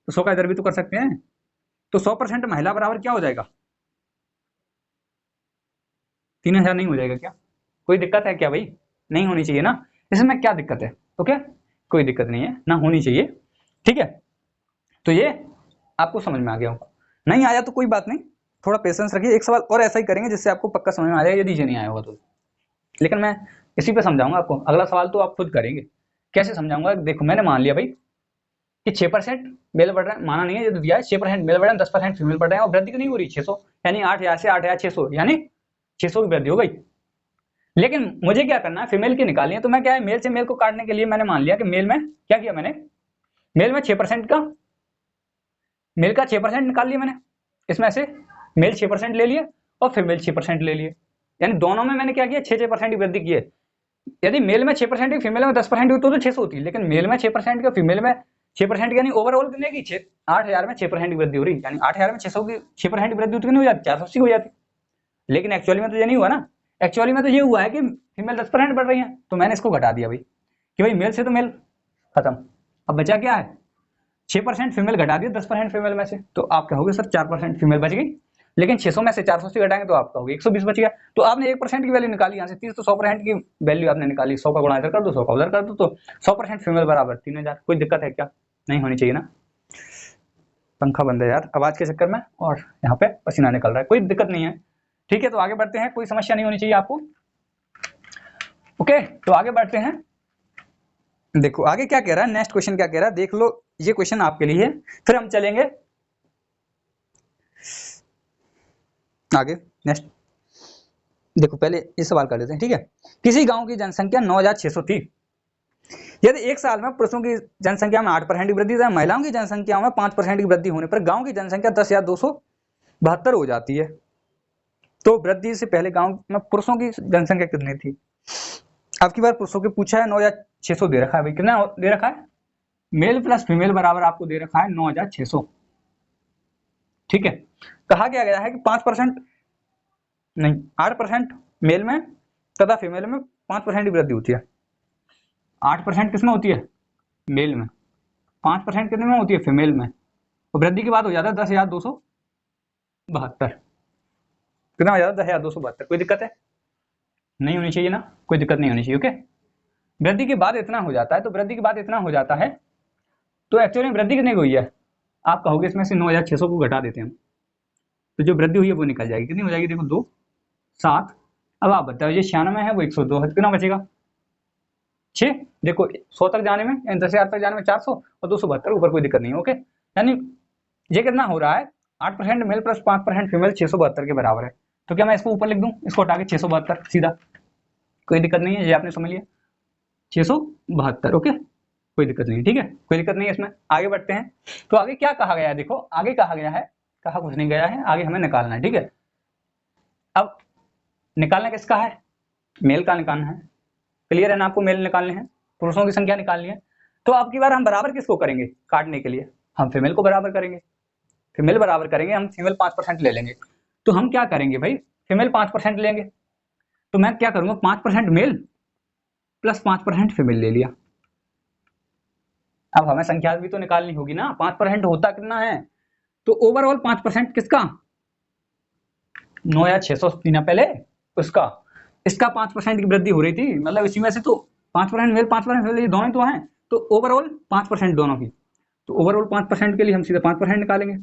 तो 100 का इधर भी तो कर सकते हैं। तो 100% महिला बराबर क्या हो जाएगा, 3000 नहीं हो जाएगा क्या, कोई दिक्कत है क्या भाई, नहीं होनी चाहिए ना, इसमें क्या दिक्कत है, ओके कोई दिक्कत नहीं है ना, होनी चाहिए, ठीक है। तो ये आपको समझ में आ गया होगा, नहीं आया तो कोई बात नहीं, थोड़ा पेशेंस रखिए, एक सवाल और ऐसा ही करेंगे जिससे आपको पक्का समझ में आ जाएगा, यदि ये नहीं आया होगा तो। लेकिन मैं इसी पे समझाऊंगा आपको, अगला सवाल तो आप खुद करेंगे। कैसे समझाऊंगा, देखो मैंने मान लिया भाई कि 6% मेल बढ़ रहा है, माना नहीं है, ये तो दिया है 6% मेल बढ़ रहा है, 10% फीमेल बढ़ रहे हैं, और वृद्धि नहीं हो रही 600, यानी 8000 से 8600, यानी 600 की वृद्धि हो गई। लेकिन मुझे क्या करना है, फीमेल की निकालनी है। तो मैं क्या है, मेल से मेल को काटने के लिए मैंने मान लिया कि मेल में क्या किया, मैंने मेल में 6% का, मेल का 6% निकाल लिया मैंने, इसमें से मेल 6% ले लिए और फीमेल 6% ले लिए, यानी दोनों में मैंने क्या किया 6% की वृद्धि की है। यदि मेल में 6% की, फीमेल में 10% हुई तो 600 होती है, लेकिन मेल में 6% की और फीमेल में 6%, यानी ओवरऑल कितने की 8000 में 6% की वृद्धि हो रही, यानी 8000 में 600 की 6% की वृद्धि कितनी हो जाती, 480 हो जाती। लेकिन एक्चुअली में तो ये नहीं हुआ ना, एक्चुअली में तो ये हुआ है कि फीमेल 10% बढ़ रही है, तो मैंने इसको घटा दिया भाई कि भाई मेल से तो मेल खत्म। अब बचा क्या है, 6% फीमेल घटा दिया 10% फीमेल में से, तो आप कहोगे सर 4% फीमेल बच गई, लेकिन 600 में से 480 घटाएंगे तो आप कहोगे 120 बच गया। तो आपने 1% की वैल्यू निकाली यहाँ से 30, तो 100% की वैल्यू आपने निकाली, 100 का गुणा इधर कर दो, 100 का उधर कर दो, तो 100% फीमेल बराबर 3000। कोई दिक्कत है क्या, नहीं होनी चाहिए ना। पंखा बंद है यार आवाज के चक्कर में, और यहाँ पे पसीना निकल रहा है, कोई दिक्कत नहीं है, ठीक है। तो आगे बढ़ते हैं, कोई समस्या नहीं होनी चाहिए आपको, ओके। तो आगे बढ़ते हैं, देखो आगे क्या कह रहा है, नेक्स्ट क्वेश्चन क्या कह रहा है, देख लो, ये क्वेश्चन आपके लिए है, फिर हम चलेंगे आगे। नेक्स्ट देखो, पहले इस सवाल कर लेते हैं, ठीक है। किसी गांव की जनसंख्या 9600 थी, यदि एक साल में पुरुषों की जनसंख्या में 8% की वृद्धि, महिलाओं की जनसंख्या में 5% की वृद्धि होने पर गांव की जनसंख्या 10,272 हो जाती है। तो वृद्धि से पहले गांव में पुरुषों की जनसंख्या कितनी थी। अब की बार पुरुषों के पूछा है, 9600 दे रखा है भाई, कितना दे रखा है, मेल प्लस फीमेल बराबर आपको दे रखा है 9600, ठीक है। कहा क्या गया है कि 5% नहीं 8% मेल में तथा फीमेल में 5% की वृद्धि होती है। 8% किसमें होती है, मेल में, 5% कितने में होती है, फीमेल में, और वृद्धि की बात हो जाता है 10,272, कितना हो जाता है 10,272। कोई दिक्कत है, नहीं होनी चाहिए ना, कोई दिक्कत नहीं होनी चाहिए, ओके। वृद्धि के बाद इतना हो जाता है, तो वृद्धि के बाद इतना हो जाता है, तो एक्चुअली वृद्धि कितनी हुई है, आप कहोगे इसमें से 9600 को घटा देते हैं हम, तो जो वृद्धि हुई है वो निकल जाएगी। कितनी हो जाएगी? देखो 2 7। अब आप बताओ ये 96 है वो 102 है, कितना बचेगा? 6। देखो 100 तक जाने में, 10,000 तक जाने में 400 और 272 ऊपर, कोई दिक्कत नहीं है। ओके, यानी ये कितना हो रहा है? 8% मेल प्लस 5% फीमेल 672 के बराबर है। तो क्या मैं इसको ऊपर लिख दूं, इसको हटा के 672 सीधा? कोई दिक्कत नहीं है, ये आपने समझ लिया 672। ओके, कोई दिक्कत नहीं है, ठीक है, कोई दिक्कत नहीं है इसमें। आगे बढ़ते हैं। तो आगे क्या कहा गया है? देखो आगे कहा गया है, कहा कुछ नहीं गया है, आगे हमें निकालना है, ठीक है। अब निकालना किसका है? मेल का निकालना है। क्लियर है ना? आपको मेल निकालने हैं, पुरुषों की संख्या निकालनी है। तो अब की बार हम बराबर किसको करेंगे काटने के लिए? हम फीमेल को बराबर करेंगे। फीमेल बराबर करेंगे, हम फीमेल 5% ले लेंगे। तो हम क्या करेंगे भाई? फीमेल 5% लेंगे, तो मैं क्या करूंगा? 5% मेल प्लस 5% फीमेल ले लिया। अब हमें संख्या भी तो निकालनी होगी ना, 5% होता कितना है? तो ओवरऑल 5% किसका? 9,600 ना पहले उसका, इसका 5% की वृद्धि हो रही थी, मतलब इसी में से तो 5% मेल 5% फीमेल, ये दोनों तो हैं, तो ओवरऑल 5% दोनों की। तो ओवरऑल 5% के लिए हम सीधे 5% निकालेंगे।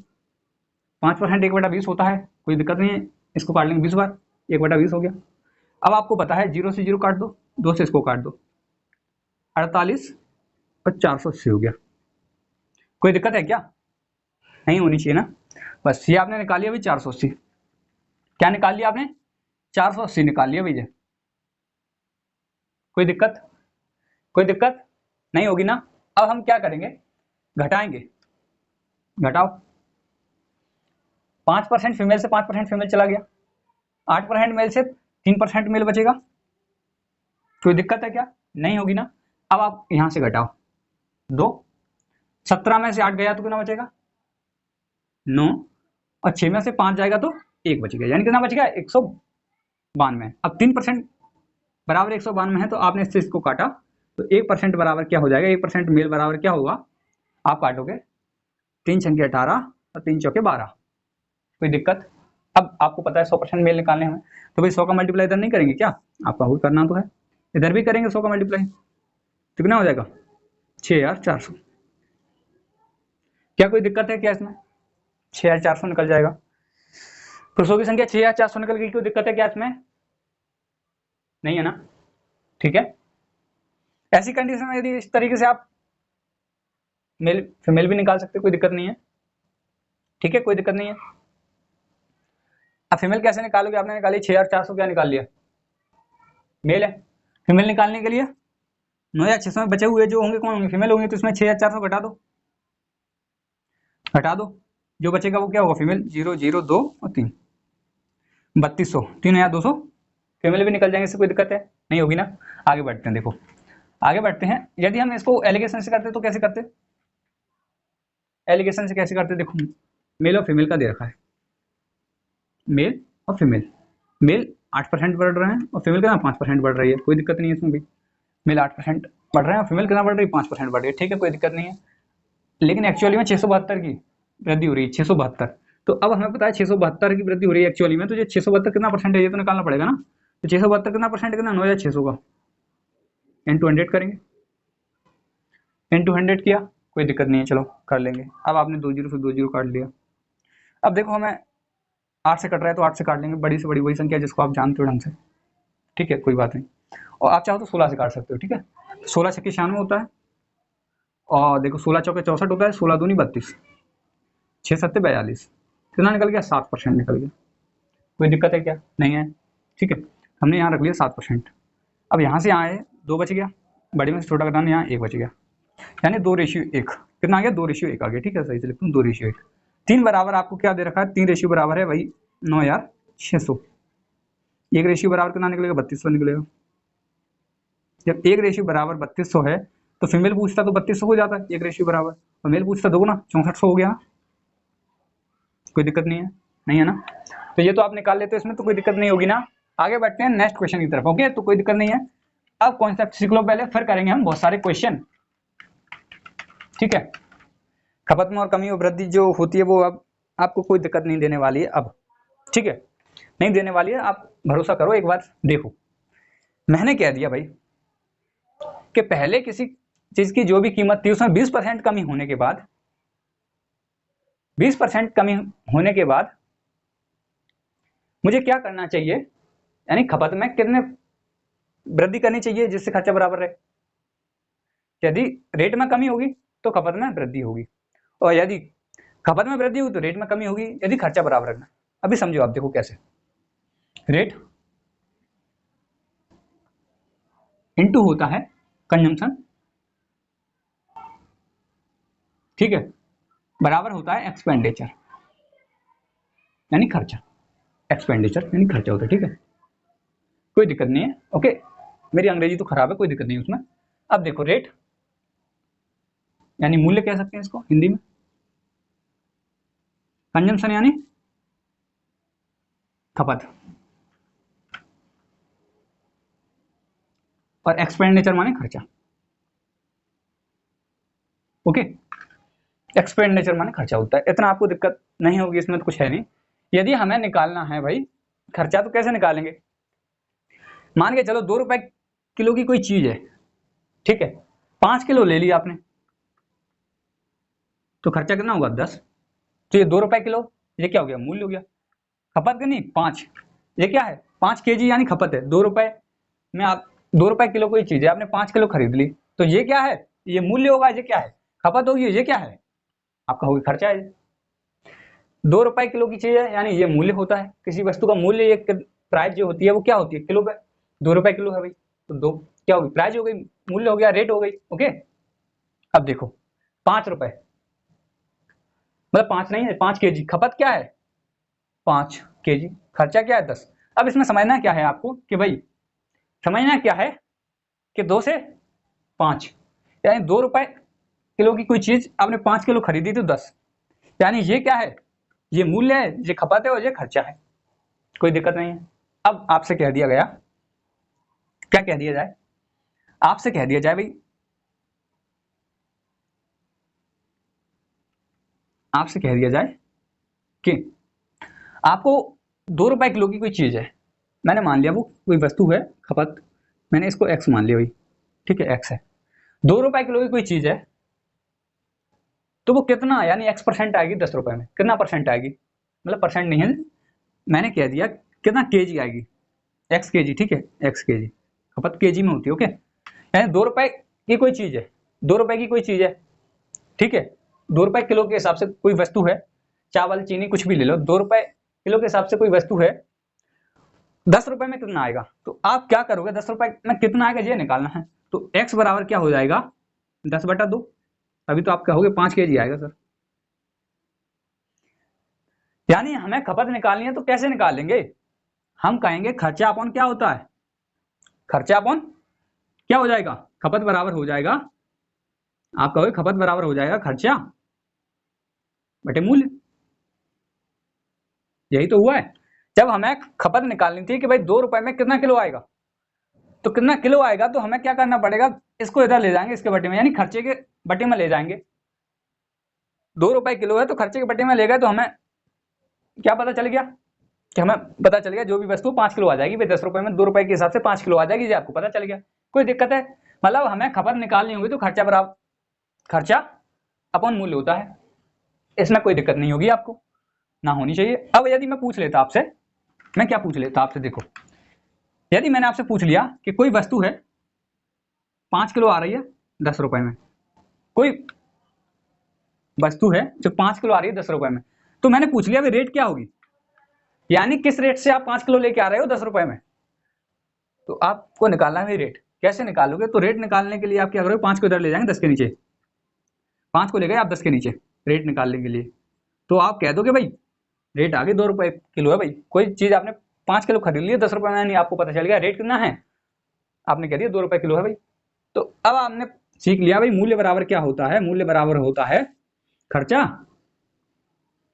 5% 1/20 होता है, कोई दिक्कत नहीं है, इसको काट लेंगे 20 बार, 1/20 हो गया। अब आपको पता है 0 से 0 काट दो, 2 से इसको काट दो, 48 और 480 हो गया। कोई दिक्कत है क्या? नहीं होनी चाहिए ना। बस ये आपने निकाल लिया भाई 480। क्या निकाल लिया आपने? 480 निकाल लिया भैया। कोई दिक्कत? कोई दिक्कत नहीं होगी ना। अब हम क्या करेंगे? घटाएंगे, घटाओ। 5% फीमेल से 5% फीमेल चला गया, 8% मेल से 3% मेल बचेगा। कोई दिक्कत है क्या? नहीं होगी ना। अब आप यहां से घटाओ 2, 17 में से 8 गया तो कितना बचेगा? 9, और 6 में से 5 जाएगा तो 1 बच गया, यानी कितना बच गया? 192। अब 3% बराबर 192 है, तो आपने इससे इसको काटा, तो 1% बराबर क्या हो जाएगा? 1% मेल बराबर क्या होगा? आप काटोगे 3 छंके 18 और 3 चौके 12। कोई दिक्कत? अब आपको पता है 100% मेल निकालने हमें, तो भाई 100 का मल्टीप्लाई इधर नहीं करेंगे क्या? आपका वो करना तो है, इधर भी करेंगे 100 का मल्टीप्लाई, तो कितना हो जाएगा? 6,400। क्या कोई दिक्कत है क्या इसमें? 6,400 निकल जाएगा। पुरुषों की संख्या 6,400 निकल गई, कोई दिक्कत है क्या इसमें? नहीं है ना, ठीक है। ऐसी कंडीशन में यदि इस तरीके से आप मेल फीमेल भी निकाल सकते, कोई दिक्कत नहीं है, ठीक है, कोई दिक्कत नहीं है। अब फीमेल कैसे निकालोगे? आपने निकाली 6,400, क्या निकाल लिया? मेल है। फीमेल निकालने के लिए 9,600 में बचे हुए जो होंगे कौन होंगे? फीमेल होंगे, तो इसमें 6,400 घटा दो, हटा दो, जो बचेगा वो क्या होगा? फीमेल 0 0 2 और 3, 3200, 3,200 फीमेल भी निकल जाएंगे, इससे कोई दिक्कत है नहीं होगी ना। आगे बढ़ते हैं, देखो आगे बढ़ते हैं। यदि हम इसको एलिगेशन से करते तो कैसे करते? एलिगेशन से कैसे करते? देखो मेल और फीमेल का दे रखा है, मेल और फीमेल, मेल 8% बढ़ रहे हैं और फीमेल कितना 5% बढ़ रही है, कोई दिक्कत नहीं है इसमें भी। मेल 8% बढ़ रहे हैं और फीमेल कितना बढ़ रही है? 5% बढ़ रही है, ठीक है, कोई दिक्कत नहीं है। लेकिन एक्चुअली में 672 की वृद्धि हो रही है, 672। तो अब हमें पता है 672 की वृद्धि हो रही है एक्चुअली में, तो ये 672 कितना परसेंट है ये तो निकालना पड़ेगा ना। तो 672 कितना परसेंट, कितना? 9,600 का इंटू 100 करेंगे, इंटू 100 किया, कोई दिक्कत नहीं है, चलो कर लेंगे। अब आपने 2 जीरो से 2 जीरो काट लिया। अब देखो हमें 8 से कट रहा है तो 8 से काट लेंगे, बड़ी से बड़ी वही संख्या जिसको आप जानते हो ढंग से, ठीक है, कोई बात नहीं। और आप चाहो तो 16 से काट सकते हो, ठीक है। 16 छक्के 96 होता है, और देखो 16 चौके 64 होता है, 16 दूनी 32, 6 सत्ते 42, कितना निकल गया? 7% निकल गया। कोई दिक्कत है क्या? नहीं है, ठीक है। हमने यहाँ रख लिया 7%। अब यहाँ से आए 2 बच गया, बड़े में से छोटा घटाना, यहाँ 1 बच गया, यानी 2:1 कितना आ गया? 2:1 आ गया, ठीक है, सही से लिखता हूँ 2:1। 3 बराबर आपको क्या दे रखा है? 3 रेशियो बराबर है वही 9,600। 1 रेशियो बराबर कितना निकलेगा? 3200 निकलेगा। जब 1 रेशियो बराबर 3200 है, तो फीमेल पूछता तो 3200 हो जाता है 1 रेशियो बराबर, और मेल पूछता दोगुना 6400 हो गया। कोई दिक्कत नहीं है, नहीं है ना। तो ये तो आप निकाल लेते हो इसमें, तो कोई दिक्कत नहीं होगी ना। आगे बढ़ते हैं नेक्स्ट क्वेश्चन की तरफ, ओके, तो कोई दिक्कत नहीं है। अब कॉन्सेप्ट सीख लो पहले, फिर करेंगे हम बहुत सारे क्वेश्चन, ठीक है। खपत में और कमी और वृद्धि जो होती है वो अब आपको कोई दिक्कत नहीं देने वाली है अब, ठीक है, नहीं देने वाली है, आप भरोसा करो, एक बार देखो। मैंने कह दिया भाई कि पहले किसी चीज की जो भी कीमत थी उसमें 20% कमी होने के बाद 20% कमी होने के बाद मुझे क्या करना चाहिए, यानी खपत में कितने वृद्धि करनी चाहिए जिससे खर्चा बराबर रहे। यदि रेट में कमी होगी तो खपत में वृद्धि होगी, और यदि खपत में वृद्धि हुई तो रेट में कमी होगी, यदि खर्चा बराबर रखना। अभी समझो आप, देखो कैसे। रेट इनटू होता है कंजम्पशन, ठीक है, बराबर होता है एक्सपेंडिचर यानी खर्चा। एक्सपेंडिचर यानी खर्चा होता है, ठीक है, कोई दिक्कत नहीं है। ओके, मेरी अंग्रेजी तो खराब है, कोई दिक्कत नहीं उसमें। अब देखो, रेट यानी मूल्य कह सकते हैं इसको हिंदी में, कंजम्पशन यानी खपत, और एक्सपेंडिचर माने खर्चा। ओके, एक्सपेंडिचर माने खर्चा होता है, इतना आपको दिक्कत नहीं होगी, इसमें तो कुछ है नहीं। यदि हमें निकालना है भाई खर्चा, तो कैसे निकालेंगे। मान के चलो 2 रुपए किलो की कोई चीज है, ठीक है, 5 किलो ले लिया आपने, तो खर्चा कितना होगा 10। तो ये 2 रुपए किलो, ये क्या हो गया, मूल्य हो गया। खपत नहीं 5, ये क्या है 5 केजी यानी खपत है। 2 रुपए में आप 2 रुपए किलो कोई चीज है, आपने 5 किलो खरीद ली, तो ये क्या है, ये मूल्य होगा, ये क्या है खपत होगी, ये क्या है आपका होगी खर्चा है। 2 रुपए किलो की चीज है यानी ये मूल्य होता है किसी वस्तु का। मूल्य, ये प्राइस जो होती है वो क्या होती है, किलो पे। 2 रुपए किलो है भाई, तो दो क्या होगी, प्राइस हो गई, मूल्य हो गया, रेट हो गई। ओके, अब देखो 5 रुपए मतलब 5 नहीं है, 5 केजी, खपत क्या है 5 केजी, खर्चा क्या है 10। अब इसमें समझना क्या है आपको कि भाई, समझना क्या है कि 2 से 5 यानी 2 रुपए किलो की कोई चीज आपने 5 किलो खरीदी तो 10, यानी ये क्या है, ये मूल्य है, ये खपत है और ये खर्चा है, कोई दिक्कत नहीं है। अब आपसे कह दिया गया, क्या कह दिया जाए, आपसे कह दिया जाए भाई, आपसे कह दिया जाए कि आपको 2 रुपए किलो की कोई चीज है, मैंने मान लिया वो कोई वस्तु है खपत, मैंने इसको एक्स मान लिया भाई, ठीक है, एक्स है। 2 रुपए किलो की कोई चीज है, तो वो कितना यानी एक्स परसेंट आएगी 10 रुपए में, कितना परसेंट आएगी, मतलब परसेंट नहीं है, मैंने कह दिया कितना केजी आएगी, एक्स केजी, ठीक है, एक्स केजी, खपत केजी में होती है। ओके, यानी 2 रुपए की कोई चीज है, 2 रुपए की कोई चीज है, ठीक है, 2 रुपए किलो के हिसाब से कोई वस्तु है, चावल चीनी कुछ भी ले लो, 2 रुपए किलो के हिसाब से कोई वस्तु है, 10 रुपए में कितना आएगा, तो आप क्या करोगे, 10 रुपए में कितना आएगा ये निकालना है। तो एक्स बराबर क्या हो जाएगा 10/2, अभी तो आप कहोगे 5 केजी आएगा सर, यानी हमें खपत निकालनी है तो कैसे निकालेंगे, हम कहेंगे खर्चा अपॉन क्या होता है, खर्चा अपॉन क्या हो जाएगा, खपत बराबर हो जाएगा, आप कहोगे खपत बराबर हो जाएगा खर्चा बटे मूल्य, यही तो हुआ है। जब हमें खपत निकालनी थी कि भाई 2 रुपए में कितना किलो आएगा, तो कितना किलो आएगा, तो हमें क्या करना पड़ेगा, इसको इधर ले जाएंगे इसके बटे में, यानी खर्चे के बटे में ले जाएंगे। 2 रुपए किलो है तो खर्चे के बटे में ले गए, तो हमें क्या पता चल गया कि हमें पता चल गया जो भी वस्तु 5 किलो आ जाएगी भाई, 10 रुपए में 2 रुपए के हिसाब से 5 किलो आ जाएगी, ये आपको पता चल गया, कोई दिक्कत है। मतलब हमें खपत निकालनी होगी तो खर्चा बराबर खर्चा अपन मूल्य होता है, इसमें कोई दिक्कत नहीं होगी आपको, ना होनी चाहिए। अब यदि मैं पूछ लेता आपसे, मैं क्या पूछ लेता आपसे, देखो यदि मैंने आपसे पूछ लिया कि कोई वस्तु है 5 किलो आ रही है 10 रुपए में, कोई वस्तु है जो 5 किलो आ रही है 10 रुपए में, तो मैंने पूछ लिया भाई रेट क्या होगी, यानी किस रेट से आप 5 किलो लेके आ रहे हो 10 रुपए में, तो आपको निकालना है रेट। कैसे निकालोगे, तो रेट निकालने के लिए आप क्या करोगे, 5 को इधर ले जाएंगे 10 के नीचे, 5 को ले गए आप 10 के नीचे रेट निकालने के लिए, तो आप कह दोगे भाई रेट आगे 2 रुपए किलो है भाई, कोई चीज आपने 5 किलो खरीद ली 10 रुपए में, नहीं आपको पता चल गया रेट कितना है, आपने कह दिया 2 रुपए किलो है भाई। तो अब आपने सीख लिया भाई मूल्य बराबर क्या होता है, मूल्य बराबर होता है खर्चा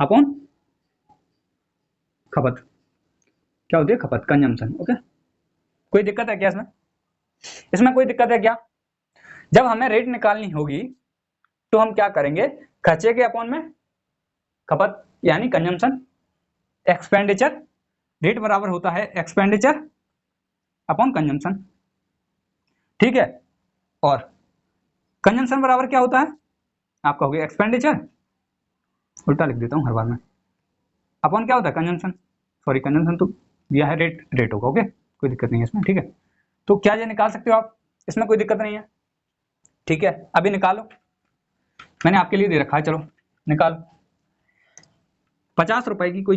अपॉन खपत, क्या होती है खपत, कंजम्पशन। ओके, कोई दिक्कत है क्या इसमें, इसमें कोई दिक्कत है क्या। जब हमें रेट निकालनी होगी तो हम क्या करेंगे, खर्चे के अपॉन में खपत यानी कंजम्पशन, एक्सपेंडिचर, रेट बराबर होता है एक्सपेंडिचर अपॉन कंजम्पशन, ठीक है, और कंजम्पशन बराबर क्या होता है, आप कहोगे एक्सपेंडिचर उल्टा लिख देता हूँ हर बार में। अपॉन क्या होता है, कंजम्पशन, सॉरी कंजम्पशन तो दिया है, रेट रेट होगा, ओके कोई दिक्कत नहीं है इसमें, ठीक है। तो क्या ये निकाल सकते हो आप, इसमें कोई दिक्कत नहीं है, ठीक है। अभी निकालो, मैंने आपके लिए दे रखा है, चलो निकालो। 50 रुपए की कोई,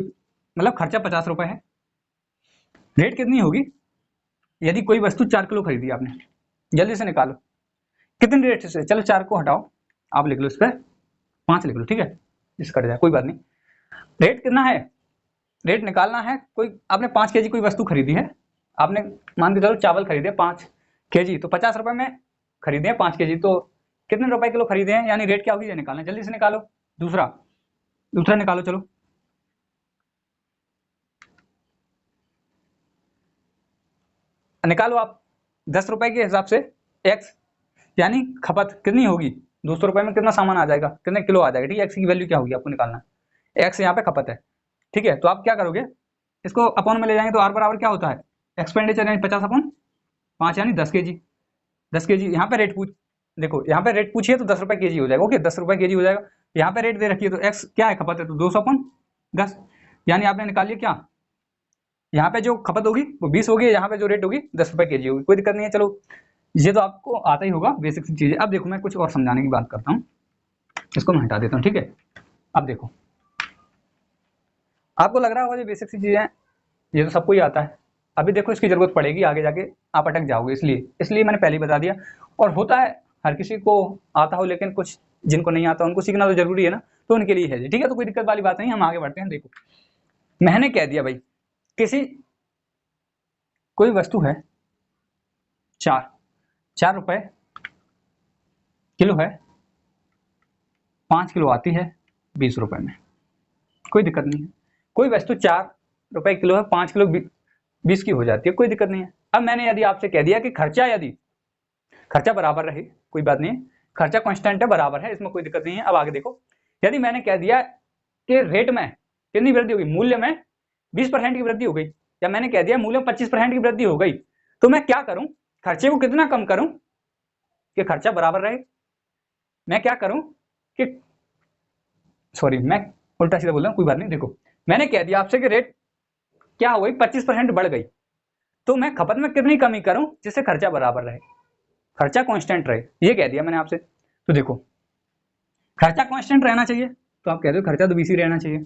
मतलब खर्चा 50 रुपए है, रेट कितनी होगी यदि कोई वस्तु 4 किलो खरीदी आपने, जल्दी से निकालो कितने रेट से, चलो 4 को हटाओ, आप लिख लो इस पर 5 लिख लो, ठीक है, इस कट जाए कोई बात नहीं। रेट कितना है, रेट निकालना है, कोई आपने 5 केजी कोई वस्तु खरीदी है, आपने मान के चलो चावल खरीदे 5 केजी, तो 50 रुपए में खरीदे हैं 5 केजी, तो कितने रुपए किलो खरीदे हैं, यानी रेट क्या होगी ये निकालना है, जल्दी से निकालो। दूसरा दूसरा निकालो, चलो निकालो आप। 10 रुपए के हिसाब से एक्स, यानी खपत कितनी होगी, 200 रुपए में कितना सामान आ जाएगा, कितने किलो आ जाएगा, ठीक है। एक्स की वैल्यू क्या होगी आपको निकालना है, एक्स यहाँ पे खपत है, ठीक है। तो आप क्या करोगे, इसको अपॉन में ले जाएंगे तो आर बराबर क्या होता है, एक्सपेंडिचर यानी 50 अपॉन 5 यानी 10 केजी, 10 केजी। यहाँ पे रेट पूछ, देखो यहाँ पे रेट पूछिए तो 10 रुपए केजी हो जाएगा, ओके 10 रुपए केजी हो जाएगा। यहाँ पे रेट दे रखी है तो एक्स क्या है, खपत है, तो 200 अपॉन 10, यानी आपने निकाल लिया क्या, यहाँ पे जो खपत होगी वो 20 होगी, यहाँ पे जो रेट होगी 10 रुपए केजी होगी, कोई दिक्कत नहीं है। चलो ये तो आपको आता ही होगा बेसिक सी चीजें। अब देखो मैं कुछ और समझाने की बात करता हूँ, इसको मैं हटा देता हूँ, ठीक है। अब देखो आपको लग रहा होगा ये बेसिक सी चीजें हैं, ये तो सबको ही आता है, अभी देखो इसकी जरूरत पड़ेगी आगे जाके, आप अटक जाओगे, इसलिए इसलिए मैंने पहले ही बता दिया। और होता है हर किसी को आता हो, लेकिन कुछ जिनको नहीं आता उनको सीखना तो जरूरी है ना, तो उनके लिए है, ठीक है। तो कोई दिक्कत वाली बात नहीं, हम आगे बढ़ते हैं। देखो मैंने कह दिया भाई किसी कोई वस्तु है 4 रुपए किलो है, 5 किलो आती है 20 रुपए में, कोई दिक्कत नहीं है। कोई वस्तु 4 रुपए किलो है, 5 किलो 20 की हो जाती है, कोई दिक्कत नहीं है। अब मैंने यदि आपसे कह दिया कि खर्चा, यदि खर्चा बराबर रहे, कोई बात नहीं है, खर्चा कांस्टेंट है, बराबर है, इसमें कोई दिक्कत नहीं है। अब आगे देखो, यदि मैंने कह दिया कि रेट में कितनी वृद्धि होगी, मूल्य में 20% की वृद्धि हो गई, या मैंने कह दिया मूल्य में 25% की वृद्धि हो गई, तो मैं क्या करूं, खर्चे को कितना कम करूं कि खर्चा बराबर रहे। मैं क्या करूं कि, सॉरी मैं उल्टा सीधा बोल रहा हूं, कोई बात नहीं। देखो मैंने कह दिया आपसे कि रेट क्या हो गई, 25% बढ़ गई, तो मैं खपत में कितनी कमी करूं जिससे खर्चा बराबर रहे, खर्चा कांस्टेंट रहे, ये कह दिया मैंने आपसे। तो देखो खर्चा कांस्टेंट रहना चाहिए, तो आप कहते हो खर्चा तो बीसी रहना चाहिए।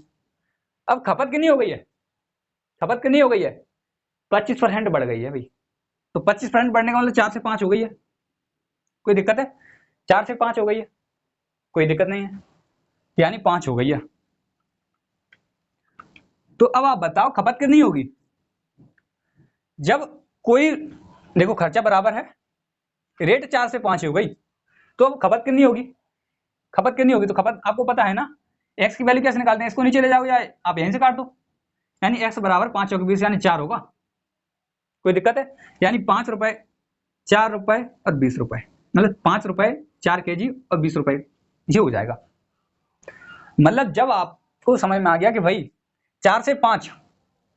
अब खपत कितनी हो गई है, खपत कितनी हो गई है, 25% बढ़ गई है भाई, तो 25% बढ़ने का मतलब 4 से 5 हो गई है, कोई दिक्कत है, 4 से 5 हो गई है, कोई दिक्कत नहीं है, यानी 5 हो गई है। तो अब आप बताओ खपत कितनी होगी, जब कोई, देखो खर्चा बराबर है, रेट 4 से 5 हो गई, तो अब खपत कितनी होगी, खपत कितनी होगी, तो खपत आपको पता है ना, एक्स की वैल्यू कैसे निकालते हैं, इसको नीचे ले जाओ या आप यहीं से काट दो, यानी एक्स बराबर 5 चौक 20 यानी 4 होगा, कोई दिक्कत है, यानी 5 रुपए 4 रुपए और 20 रुपए, मतलब 5 रुपए 4 केजी और 20 रुपए, ये हो जाएगा। मतलब जब आपको समझ में आ गया कि भाई 4 से 5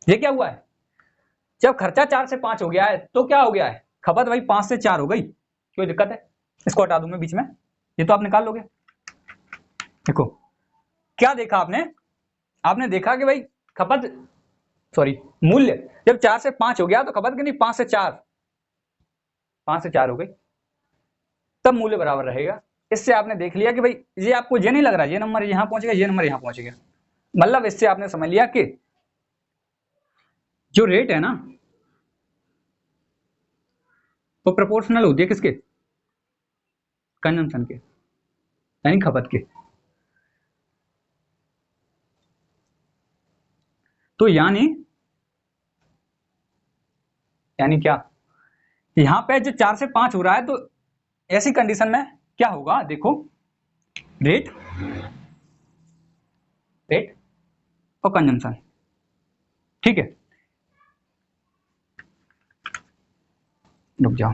ये क्या हुआ है, जब खर्चा 4 से 5 हो गया है तो क्या हो गया है, खपत भाई 5 से 4 हो गई, कोई दिक्कत है, इसको हटा दूं मैं बीच में, ये तो आप निकाल लोगे। देखो क्या देखा आपने, आपने देखा कि भाई खपत, सॉरी मूल्य जब 4 से 5 हो गया तो खपत कितनी, 5 से 4, 5 से 4 हो गई, तब मूल्य बराबर रहेगा। इससे आपने देख लिया कि भाई ये आपको ये नहीं लग रहा ये नंबर यहां पहुंच गया, ये नंबर यहां पहुंच गया, मतलब इससे आपने समझ लिया कि जो रेट है ना वो प्रोपोर्शनल होती है किसके, कंजम्पशन के, यानी खपत के। तो यानी क्या, यहां पे जो 4 से 5 हो रहा है, तो ऐसी कंडीशन में क्या होगा, देखो रेट, रेट और कंजम्पशन, ठीक है, रुक जाओ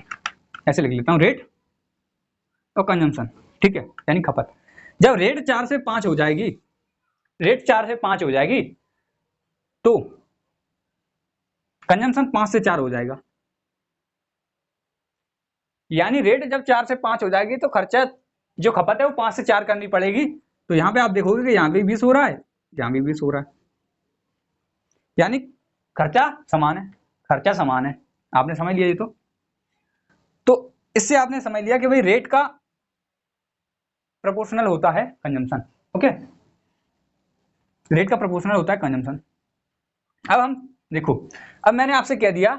ऐसे लिख लेता हूं, रेट और कंजम्पशन, ठीक है, यानी खपत। जब रेट 4 से 5 हो जाएगी, रेट 4 से 5 हो जाएगी तो कंजम्पशन 5 से 4 हो जाएगा, यानी रेट जब 4 से 5 हो जाएगी तो खर्चा जो खपत है वो 5 से 4 करनी पड़ेगी, तो यहाँ पे आप देखोगे कि यहाँ भी 20 हो रहा है, यहाँ भी 20 हो रहा है, यानी खर्चा समान है, खर्चा समान है। आपने समझ लिया ये तो इससे आपने समझ लिया कि भाई रेट का प्रोपोर्शनल होता है कंजम्पशन। ओके, रेट का प्रोपोर्शनल होता है कंजम्पशन। अब हम देखो, अब मैंने आपसे कह दिया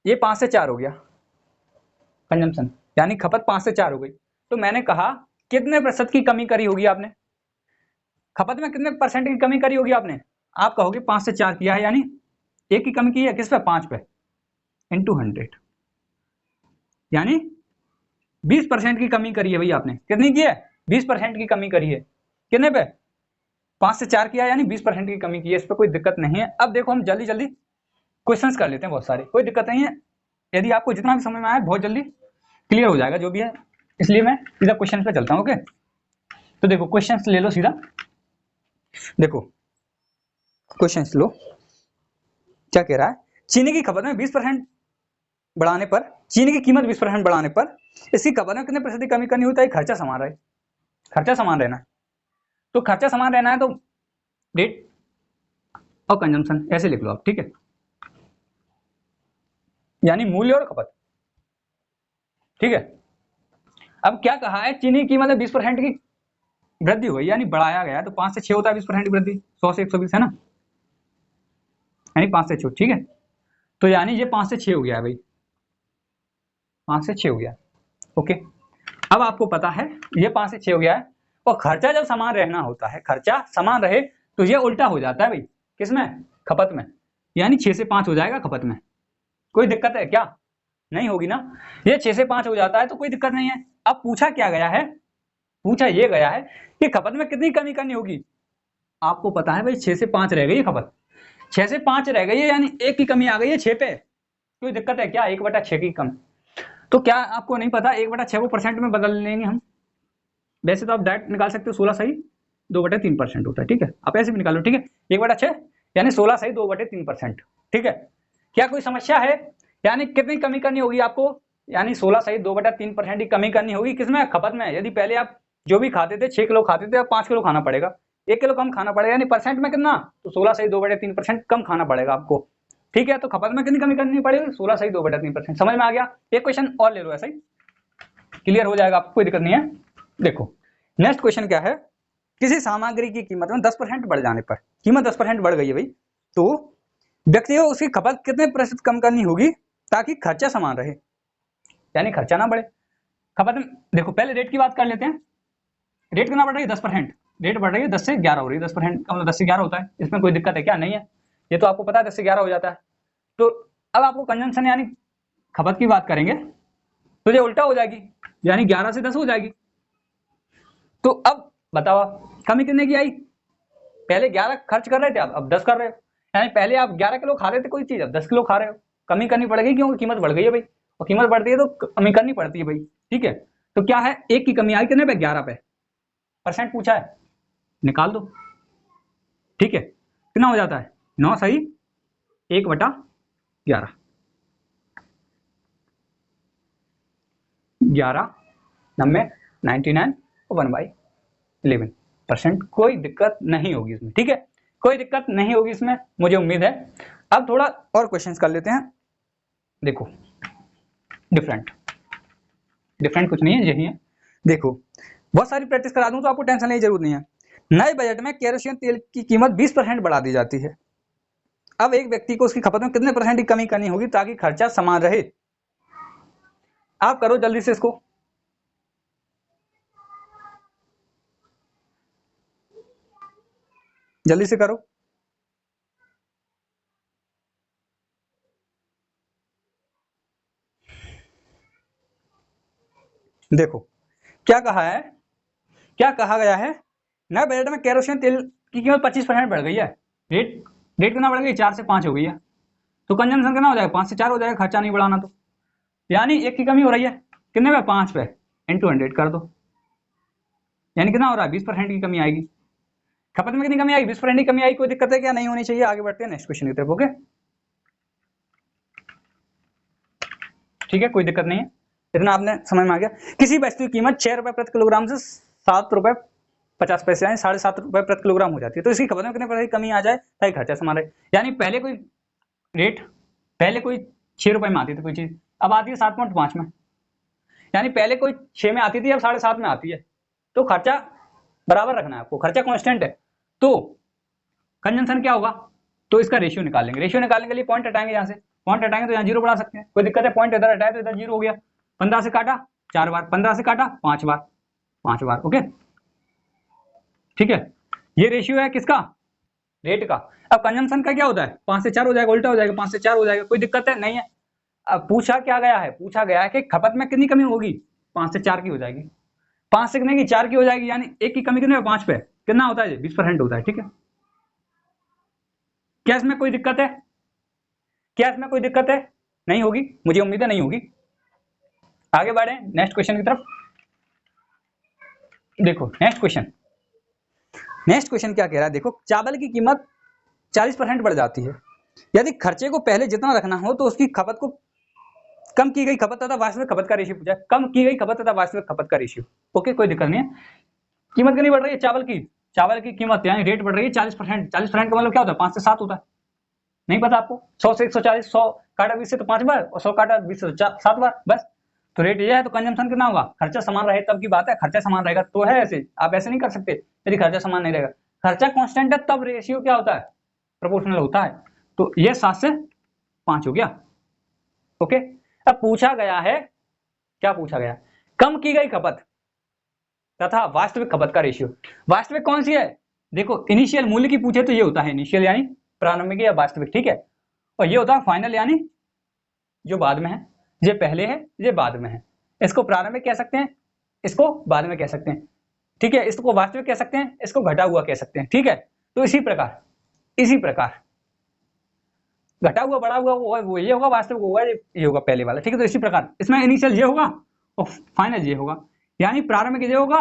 ये 5 से 4 हो गया कंजम्पशन, यानी खपत 5 से 4 हो गई। तो मैंने कहा कितने प्रतिशत की कमी करी होगी आपने, खपत में कितने परसेंट की कमी करी होगी आपने। आप कहोगे 5 से 4 किया है, यानी एक की कमी की है, किस पे, 5 पे, इंटू 100, यानी 20% की कमी करी है भाई आपने। कितनी की है, 20% की कमी करी है। कितने पे, 5 से 4 किया है, यानी 20% की कमी की है। इस पर कोई दिक्कत नहीं है। अब देखो हम जल्दी जल्दी क्वेश्चंस कर लेते हैं, बहुत सारे, कोई दिक्कत नहीं है। यदि आपको जितना भी समझ में आया बहुत जल्दी क्लियर हो जाएगा जो भी है, इसलिए मैं सीधा क्वेश्चन पे चलता हूँ। ओके, तो देखो क्वेश्चन ले लो सीधा, देखो क्वेश्चन लो, क्या कह रहा है, चीनी की खपत में 20% बढ़ाने पर, चीनी की कीमत 20% बढ़ाने पर इसकी खपत में कितने प्रतिशत की कमी करनी होता है, खर्चा समान रहे, खर्चा समान रहना है। तो खर्चा समान रहना है तो रेट और कंजम्पशन ऐसे लिख लो आप, ठीक है, यानी मूल्य और खपत, ठीक है। अब क्या कहा है, चीनी की कीमत में 20% की वृद्धि हुई, यानी बढ़ाया गया, तो 5 से 6 होता है 20% की वृद्धि, 100 से 120 है ना, यानी 5 से 6, ठीक है। तो यानी ये 5 से 6 हो गया है भाई, 5 से 6 हो गया, ओके। अब आपको पता है ये 5 से 6 हो गया है, और खर्चा जब समान रहना होता है, खर्चा समान रहे तो ये उल्टा हो जाता है भाई, किसमें, खपत में, यानी 6 से 5 हो जाएगा खपत में। कोई दिक्कत है क्या, नहीं होगी ना। ये 6 से 5 हो जाता है तो कोई दिक्कत नहीं है। अब पूछा क्या गया है, पूछा ये गया है कि खपत में कितनी कमी करनी होगी। आपको पता है भाई 6 से 5 रह गई है खपत, 6 से 5 रह गई है, यानी एक की कमी आ गई है 6 पे। कोई दिक्कत है क्या, 1/6 की कमी। तो क्या आपको नहीं पता 1/6 को परसेंट में बदल लेंगे हम, वैसे तो आप डायरेक्ट निकाल सकते हो, 16 सही 2/3% होता है, ठीक है, आप ऐसे भी निकालो, ठीक है, 1/6 यानी 16 सही 2/3%, ठीक है। क्या कोई समस्या है, यानी कितनी कमी करनी होगी आपको, यानी 16 सही 2/3% की कमी करनी होगी, किसमें, खपत में। यदि पहले आप जो भी खाते थे 6 किलो खाते थे, अब 5 किलो खाना पड़ेगा, 1 किलो कम खाना पड़ेगा, यानी परसेंट में कितना, तो 16 सही 2/3% कम खाना पड़ेगा आपको, ठीक है। तो खपत में कितनी कमी करनी पड़ेगी, 16 सही 2/3%। समझ में आ गया। एक क्वेश्चन और ले लो, ऐसा ही क्लियर हो जाएगा आपको, कोई दिक्कत नहीं है। देखो नेक्स्ट क्वेश्चन क्या है, किसी सामग्री की कीमत में 10% बढ़ जाने पर, कीमत 10% बढ़ गई है भाई, तो व्यक्ति को उसकी खपत कितने प्रतिशत कम करनी होगी ताकि खर्चा समान रहे, यानी खर्चा ना बढ़े। खपत में देखो पहले रेट की बात कर लेते हैं, रेट कितना बढ़ रही है, 10%, रेट बढ़ रही है 10 से 11 हो रही है, 10% का मतलब 10 से 11 होता है, इसमें कोई दिक्कत है क्या, नहीं है, ये तो आपको पता है 10 से 11 हो जाता है। तो अब आपको कंजम्पशन यानी खपत की बात करेंगे तो ये उल्टा हो जाएगी, यानी 11 से 10 हो जाएगी। तो अब बताओ कमी कितने की आई, पहले 11 खर्च कर रहे थे, अब 10 कर रहे हो, यानी पहले आप 11 किलो खा रहे थे कोई चीज, अब 10 किलो खा रहे हो, कमी करनी पड़ेगी क्योंकि कीमत बढ़ गई है भाई, और कीमत बढ़ती है तो कमी करनी पड़ती है भाई, ठीक है। तो क्या है, एक की कमी आई कितने पे, 11 पे, परसेंट पूछा है, निकाल दो, ठीक है, कितना हो जाता है, 9 सही 1/11, 11 नब्बे 99 और 1/11%, कोई दिक्कत नहीं होगी इसमें, ठीक है, कोई दिक्कत नहीं होगी इसमें, मुझे उम्मीद है। अब थोड़ा और क्वेश्चंस कर लेते हैं, देखो डिफरेंट डिफरेंट कुछ नहीं है, यही है। देखो बहुत सारी प्रैक्टिस करा दूं तो आपको टेंशन लेने की जरूरत नहीं है। नए बजट में केरोसिन तेल की कीमत 20% बढ़ा दी जाती है। अब एक व्यक्ति को उसकी खपत में कितने परसेंट की कमी करनी होगी ताकि खर्चा समान रहे। आप करो जल्दी से इसको, जल्दी से करो। देखो क्या कहा है, क्या कहा गया है, नए बजट में केरोसिन तेल की कीमत 25% बढ़ गई है, रेट रेट कितना बढ़ गई, 4 से 5 हो गई है, तो कंजम्पशन कितना हो जाएगा, 5 से 4 हो जाएगा, खर्चा नहीं बढ़ाना तो, यानी एक की कमी हो रही है, कितने पे, 5 पे, इंटू 100 कर दो, यानी कितना हो रहा है, 20% की कमी आएगी। खपत में कितनी कमी आएगी, 20% की कमी आई, कोई दिक्कत है क्या, नहीं होनी चाहिए। आगे बढ़ते हैं नेक्स्ट क्वेश्चन की तरफ, ओके, ठीक है, कोई दिक्कत नहीं है, इतना आपने समझ में आ गया। किसी वस्तु की कीमत 6 रुपए प्रति किलोग्राम से 7 रुपए 50 पैसे यानी 7.5 रुपये प्रति किलोग्राम हो जाती है। तो इसकी खपत में कितने पैसे की कमी आ जाए ताकि खर्चा समान रहे। यानी पहले कोई 6 रुपये में आती थी कोई चीज, अब आती है 7.5 में, यानी पहले कोई 6 में आती थी, अब 7.5 में आती है। तो खर्चा बराबर रखना है आपको, खर्चा कांस्टेंट है, तो कंजम्पशन क्या होगा, तो इसका रेशियो निकाल लेंगे। रेशियो निकालने के लिए पॉइंट हटाएंगे, यहाँ से पॉइंट हटाएंगे तो यहाँ 0 बढ़ा सकते हैं, कोई दिक्कत है। पॉइंट इधर हटाए तो इधर 0 हो गया। 15 से काटा 4 बार, 15 से काटा 5 बार, 5 बार, ओके ठीक है। ये रेशियो है किसका, रेट का। अब कंजम्पशन का क्या होता है, 5 से 4 हो जाएगा, उल्टा हो जाएगा, 5 से 4 हो जाएगा, कोई दिक्कत है नहीं है। अब पूछा क्या गया है, पूछा गया है कि खपत में कितनी कमी होगी, 5 से 4 की हो जाएगी, 5 से कितने की 4 की हो जाएगी, यानी एक की कमी कितने 5 पे, कितना होता है 20% होता है, ठीक है। क्या इसमें कोई दिक्कत है, क्या इसमें कोई दिक्कत है, नहीं होगी, मुझे उम्मीद है नहीं होगी। आगे बढ़े नेक्स्ट क्वेश्चन की तरफ। देखो नेक्स्ट क्वेश्चन क्या कह रहा है, देखो चावल की कीमत 40% बढ़ जाती है यदि खर्चे को पहले जितना रखना हो तो उसकी खपत को कम की गई खपत तथा वास्तविक खपत का रेशियो पूछा है, कम की गई खपत तथा वास्तविक खपत का रेशियो, ओके कोई दिक्कत नहीं है। कीमत कितनी बढ़ रही है चावल की कीमत यानी रेट बढ़ रही है 40%, 40% का मतलब क्या होता है 5 से 7 होता है, नहीं पता आपको, 100 से 140, 100 काटा 20 से तो 5 बार और 100 काटा 20 से 7 बार, बस। तो रेट ये है तो कंजम्पशन कितना होगा, खर्चा समान रहे तब की बात है, खर्चा समान रहेगा तो है, ऐसे आप ऐसे नहीं कर सकते यदि खर्चा समान नहीं रहेगा। खर्चा कांस्टेंट है तब रेशियो क्या होता है, प्रोपोर्शनल होता है। तो ये 7 से 5 हो गया, ओके। अब पूछा गया है, क्या पूछा गया, कम की गई खपत तथा वास्तविक खपत का रेशियो। वास्तविक कौन सी है, देखो इनिशियल मूल्य की पूछे तो ये होता है इनिशियल यानी प्रारंभिक या वास्तविक, ठीक है। और ये होता है फाइनल यानी जो बाद में है, ये पहले है ये बाद में है। इसको प्रारंभिक कह सकते हैं, इसको बाद में कह सकते हैं, ठीक है। इसको वास्तविक कह सकते हैं, इसको घटा हुआ कह सकते हैं, ठीक है। तो इसी प्रकार घटा हुआ बढ़ा हुआ वो ये होगा, वास्तविक होगा ये होगा पहले वाला, ठीक है। तो इसी प्रकार इसमें इनिशियल ये होगा और फाइनल ये होगा, यानी प्रारंभिक ये होगा,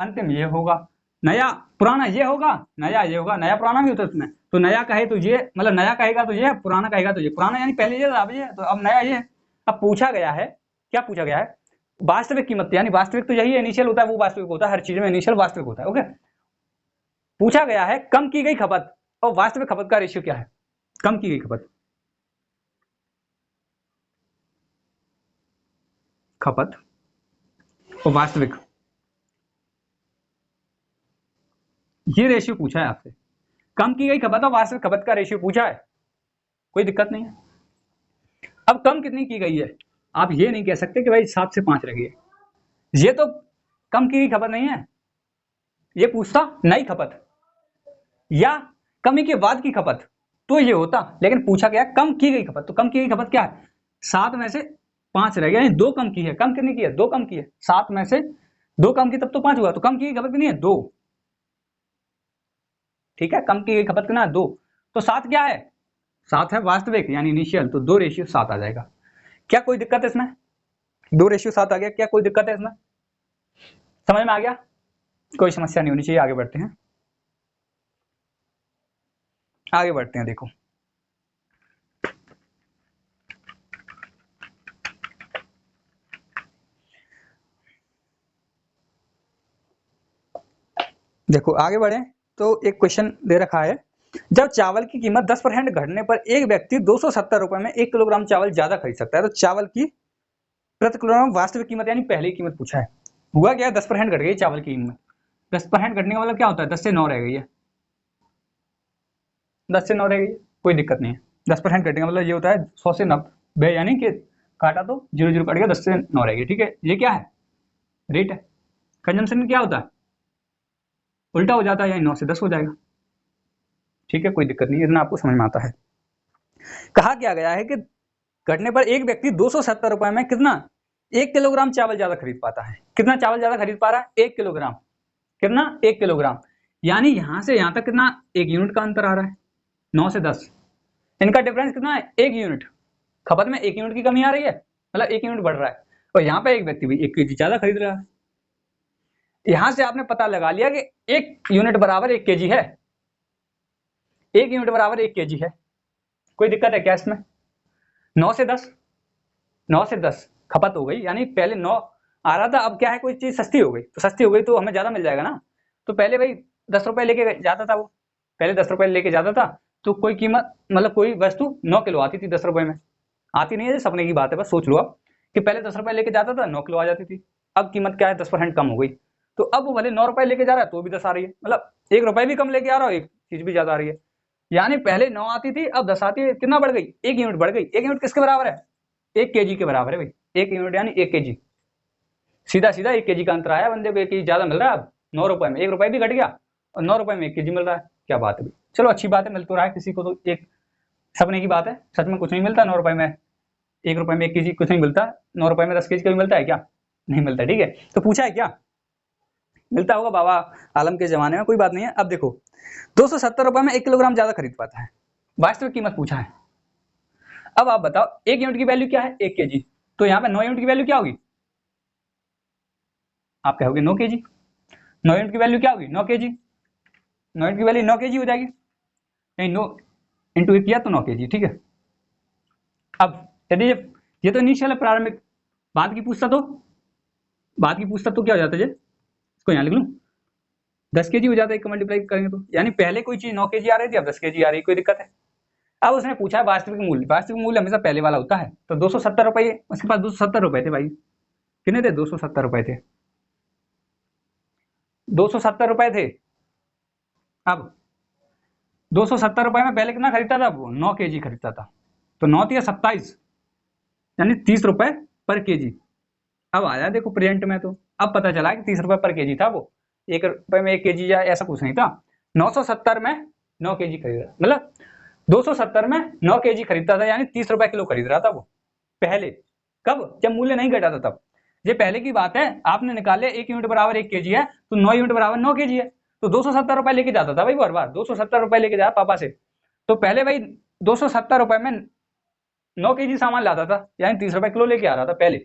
अंतिम ये होगा, नया पुराना ये होगा, नया ये होगा, नया पुराना भी होता है इसमें। तो नया कहे तो ये, मतलब नया कहेगा तो ये, पुराना कहेगा तो ये, पुराना यानी पहले ये अब ये, तो अब नया ये। अब पूछा गया है, क्या पूछा गया है, वास्तविक कीमत, यानी वास्तविक तो यही इनिशियल होता है, वो वास्तविक होता है, हर चीज में इनिशियल वास्तविक होता है, ओके। पूछा गया है कम की गई खपत और वास्तविक खपत का रेशियो क्या है, कम की गई खपत और वास्तविक, ये रेशियो पूछा है आपसे, कम की गई खपत और वास्तविक खपत का रेशियो पूछा है, कोई दिक्कत नहीं है। अब कम कितनी की गई है, आप ये नहीं कह सकते कि भाई 7 से 5 रह गई है, ये तो कम की गई खपत नहीं है, ये पूछता नई खपत या कमी के बाद की खपत तो ये होता, लेकिन पूछा गया कम की गई खपत। तो कम की गई खपत क्या है, 7 में से 5 रह गया, यानी 2 कम की है, कम कितनी की है 2 कम की है, 7 में से 2 कम की तब तो 5 हुआ, तो कम की गई खपत कितनी है 2, ठीक है। कम की गई खपत कितना 2, तो 7 क्या है, 7 है वास्तविक यानी इनिशियल, तो 2 रेशियो 7 आ जाएगा। क्या कोई दिक्कत है इसमें, 2 रेशियो 7 आ गया, क्या कोई दिक्कत है इसमें, समझ में आ गया, कोई समस्या नहीं होनी चाहिए। आगे बढ़ते हैं, आगे बढ़ते हैं, देखो देखो आगे बढ़े तो एक क्वेश्चन दे रखा है, जब चावल की कीमत 10% घटने पर एक व्यक्ति 270 रुपए में 1 किलोग्राम चावल ज्यादा खरीद सकता है, तो चावल की प्रति किलोग्राम वास्तविक कीमत यानी पहले की कीमत पूछा है। हुआ क्या है 10% घट गई चावल की कीमत, 10% घटने का मतलब क्या होता है 10 से 9 रह गई है, 10 से 9 रह गई है, कोई दिक्कत नहीं है। 10% घटने का मतलब ये होता है 100 से 90, यानी कि काटा तो 0 कट गया, 10 से 9 रह गई, ठीक है। ये क्या है रेट है, कंजम्पशन में क्या होता है उल्टा हो जाता है, यानी 9 से 10 हो जाएगा, ठीक है, कोई दिक्कत नहीं, इतना आपको समझ में आता है। कहा क्या गया है कि घटने पर एक व्यक्ति 270 रुपए में कितना 1 किलोग्राम चावल ज्यादा खरीद पाता है, कितना चावल ज्यादा खरीद पा रहा है 1 किलोग्राम, कितना 1 किलोग्राम, यानी यहां से यहां तक कितना 1 यूनिट का अंतर आ रहा है, 9 से 10 इनका डिफरेंस कितना है 1 यूनिट, खपत में 1 यूनिट की कमी आ रही है, मतलब 1 यूनिट बढ़ रहा है, और यहाँ पे एक व्यक्ति भी 1 केजी ज्यादा खरीद रहा है। यहां से आपने पता लगा लिया कि 1 यूनिट बराबर 1 केजी है, 1 यूनिट बराबर 1 केजी है, कोई दिक्कत है क्या इसमें। 9 से 10 खपत हो गई, यानी पहले 9 आ रहा था, अब क्या है कोई चीज सस्ती हो गई, तो सस्ती हो गई तो हमें ज्यादा मिल जाएगा ना, तो पहले भाई 10 रुपए लेके जाता था वो, पहले 10 रुपए लेके जाता था, तो कोई कीमत मतलब कोई वस्तु 9 किलो आती थी 10 रुपए में। आती नहीं है, सपने की बात है, बस सोच लो आप कि पहले 10 रुपए लेके जाता था 9 किलो आ जाती थी। अब कीमत क्या है, 10% कम हो गई। तो अब वो भले 9 रुपए लेके जा रहा है तो भी 10 आ रही है, मतलब 1 रुपए भी कम लेके आ रहा हो, एक चीज भी ज्यादा आ रही है। यानी पहले 9 आती थी, अब 10 आती है, कितना बढ़ गई, 1 यूनिट बढ़ गई। 1 यूनिट किसके बराबर है, 1 केजी के बराबर है भाई। 1 यूनिट यानी 1 केजी, सीधा सीधा 1 केजी का अंतर आया, बंदे को 1 केजी ज्यादा मिल रहा है अब 9 रुपए में, 1 रुपए भी घट गया और 9 रुपए में 1 केजी मिल रहा है। क्या बात है भाई, चलो अच्छी बात है, मिल तो रहा है किसी को, तो एक सपने की बात है, सच में कुछ नहीं मिलता 9 रुपए में, 1 रुपए में 1 केजी कुछ नहीं मिलता, 9 रुपए में 10 केजी कभी मिलता है क्या, नहीं मिलता। ठीक है, तो पूछा है क्या, मिलता होगा बाबा आलम के जमाने में, कोई बात नहीं है। अब देखो 270 रुपए में 1 किलोग्राम ज्यादा खरीद पाता है, वास्तविक कीमत पूछा है। अब आप बताओ 1 यूनिट की वैल्यू क्या है, 1 केजी, तो यहाँ पे 9 यूनिट की वैल्यू क्या होगी, आप कहोगे 9 केजी, 9 यूनिट की वैल्यू क्या होगी, 9 केजी, 9 यूनिट की वैल्यू 9 केजी हो जाएगी, नहीं 9 इंटू किया तो 9 केजी। ठीक है, अब यदि ये तो इनिशियल है, प्रारंभिक, बाद की पूछता तो, बाद की पूछता तो क्या हो जाता है, इसको यहाँ लिख लूँ, 10 केजी हो जाता है, एक मल्टीप्लाई करेंगे तो, यानी पहले कोई चीज 9 केजी आ रही थी, अब 10 केजी आ रही है, कोई दिक्कत है। अब उसने पूछा है वास्तविक मूल्य, वास्तविक मूल्य हमेशा पहले वाला होता है, तो 270 रुपए, उसके पास 270 रुपए थे भाई, कितने थे, 270 रुपए थे, 270 रुपए थे। अब 270 रुपए में पहले कितना खरीदता था वो, 9 केजी खरीदता था, तो 9 या 27 यानी 30 रुपए पर केजी। अब आया देखो प्रेजेंट में, तो अब पता चला कि 30 रुपए पर केजी था वो, 1 रुपए में 1 केजी या ऐसा कुछ नहीं था। 970 में 9 केजी खरीद रहा, मतलब 270 में 9 केजी खरीदता था, यानी 30 रुपए किलो खरीद रहा था वो पहले, कब, जब मूल्य नहीं घटा था तब। ये पहले की बात है, आपने निकाले 1 यूनिट बराबर 1 केजी है, तो 9 यूनिट बराबर 9 केजी है, तो 270 रुपए लेके जाता था भाई, वो हर बार 270 रुपए लेके जाया पापा से, तो पहले भाई 270 रुपए में 9 केजी सामान लाता था, यानी 30 रुपए किलो लेके आ रहा था पहले,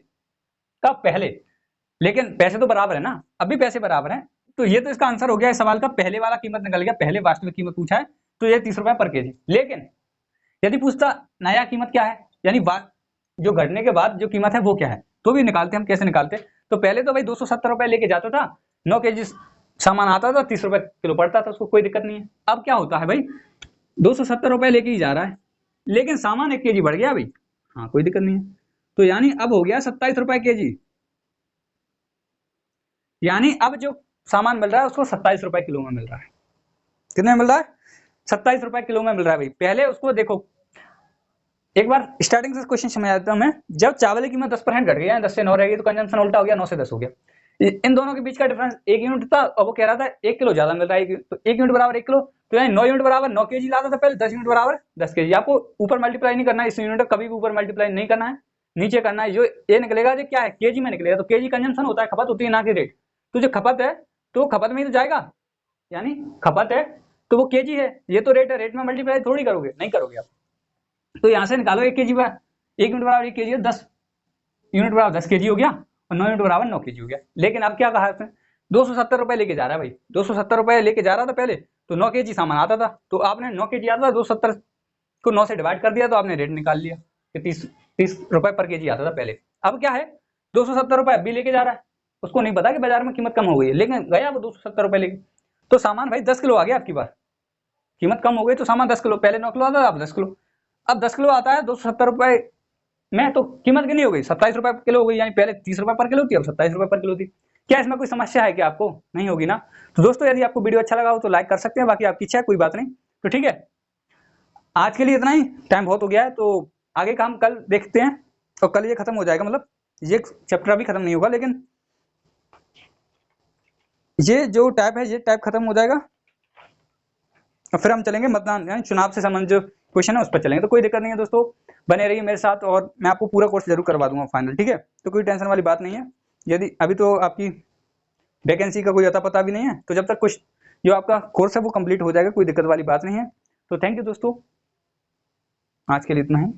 कब, पहले। लेकिन पैसे तो बराबर है ना, अभी पैसे बराबर हैं, तो ये तो इसका आंसर हो गया इस सवाल का, पहले वाला कीमत निकल गया, पहले वास्तविक कीमत पूछा है, तो ये 30 रुपए पर केजी। लेकिन यदि पूछता नया कीमत क्या है, यानी जो घटने के बाद जो कीमत है वो क्या है, तो भी निकालते हम, कैसे निकालते, तो पहले तो भाई 270 रुपए लेके जाता था, 9 केजी सामान आता था, 30 रुपए किलो पड़ता था, उसको कोई दिक्कत नहीं है। अब क्या होता है भाई, 270 रुपए लेके ही जा रहा है, लेकिन सामान 1 केजी बढ़ गया भाई, हाँ कोई दिक्कत नहीं है, तो यानी अब हो गया 27 रुपए केजी, यानी अब जो सामान मिल रहा है उसको 27 रुपए किलो में मिल रहा है, कितने में मिल रहा है, 27 रुपए किलो में मिल रहा है भाई। पहले उसको देखो, एक बार स्टार्टिंग से क्वेश्चन समझ आता हूं मैं, जब चावल की कीमत 10% घट गया, 10 से 9 रह गई, तो कंजम्पशन उल्टा हो गया, 9 से 10 हो गया। इन दोनों के बीच का डिफरेंस 1 यूनिट था, और वो कह रहा था 1 किलो ज्यादा मिल रहा है, तो 1 यूनिट बराबर 1 किलो, तो यानी 9 यूनिट बराबर 9 केजी लाता था पहले, 10 यूनिट बराबर 10 केजी। आपको ऊपर मल्टीप्लाई नहीं करना है, इस यूनिट कभी भी ऊपर मल्टीप्लाई नहीं करना है, नीचे करना है, जो ये निकलेगा जो क्या है, केजी में निकलेगा, तो केजी कंजम्पशन होता है, खपत होती है ना कि रेट, तो जो खपत है तो खपत में ही तो जाएगा, यानी खपत है तो वो केजी है, ये तो रेट है, रेट में मल्टीप्लाई थोड़ी करोगे, नहीं करोगे आप, तो यहाँ से निकालो 1 केजी पर, 1 यूनिट बराबर 1 केजी है, 10 यूनिट बराबर 10 केजी हो गया, और 9 यूनिट बराबर 9 केजी हो गया। लेकिन अब क्या कहा इसने, 270 रुपए लेके जा रहा है भाई, 270 रुपए लेके जा रहा था पहले, तो 9 केजी सामान आता था, तो आपने 9 केजी आता था, 270 को 9 से डिवाइड कर दिया, तो आपने रेट निकाल लिया कि 30 रुपए पर केजी आता था पहले। अब क्या है, 270 रुपए अभी लेके जा रहा है, उसको नहीं पता कि बाजार में कीमत कम हो गई है, लेकिन गया वो 270 रुपए लेके, तो सामान भाई 10 किलो आ गया आपकी बार, कीमत कम हो गई तो सामान 10 किलो, पहले 9 किलो आता था, अब 10 किलो, अब 10 किलो आता है 270 रुपए में, तो कीमत कितनी हो गई, 27 रुपए पर किलो हो गई, यानी पहले 30 रुपए पर किलो थी, अब 27 रुपए पर किलो थी। क्या इसमें कोई समस्या है क्या आपको, नहीं होगी ना। तो दोस्तों यदि आपको वीडियो अच्छा लगा हो तो लाइक कर सकते हैं, बाकी आपकी इच्छा है, कोई बात नहीं। तो ठीक है, आज के लिए इतना ही, टाइम बहुत हो गया है, तो आगे का हम कल देखते हैं, और कल ये खत्म हो जाएगा, मतलब ये चैप्टर अभी खत्म नहीं होगा, लेकिन ये जो टाइप है ये टाइप खत्म हो जाएगा, और फिर हम चलेंगे मतदान यानी चुनाव से संबंधित जो क्वेश्चन है उस पर चलेंगे। तो कोई दिक्कत नहीं है दोस्तों, बने रहिए मेरे साथ, और मैं आपको पूरा कोर्स जरूर करवा दूंगा फाइनल, ठीक है, तो कोई टेंशन वाली बात नहीं है। यदि अभी तो आपकी वैकेंसी का कोई अता पता भी नहीं है, तो जब तक कुछ जो आपका कोर्स है वो कंप्लीट हो जाएगा, कोई दिक्कत वाली बात नहीं है। तो थैंक यू दोस्तों, आज के लिए इतना ही।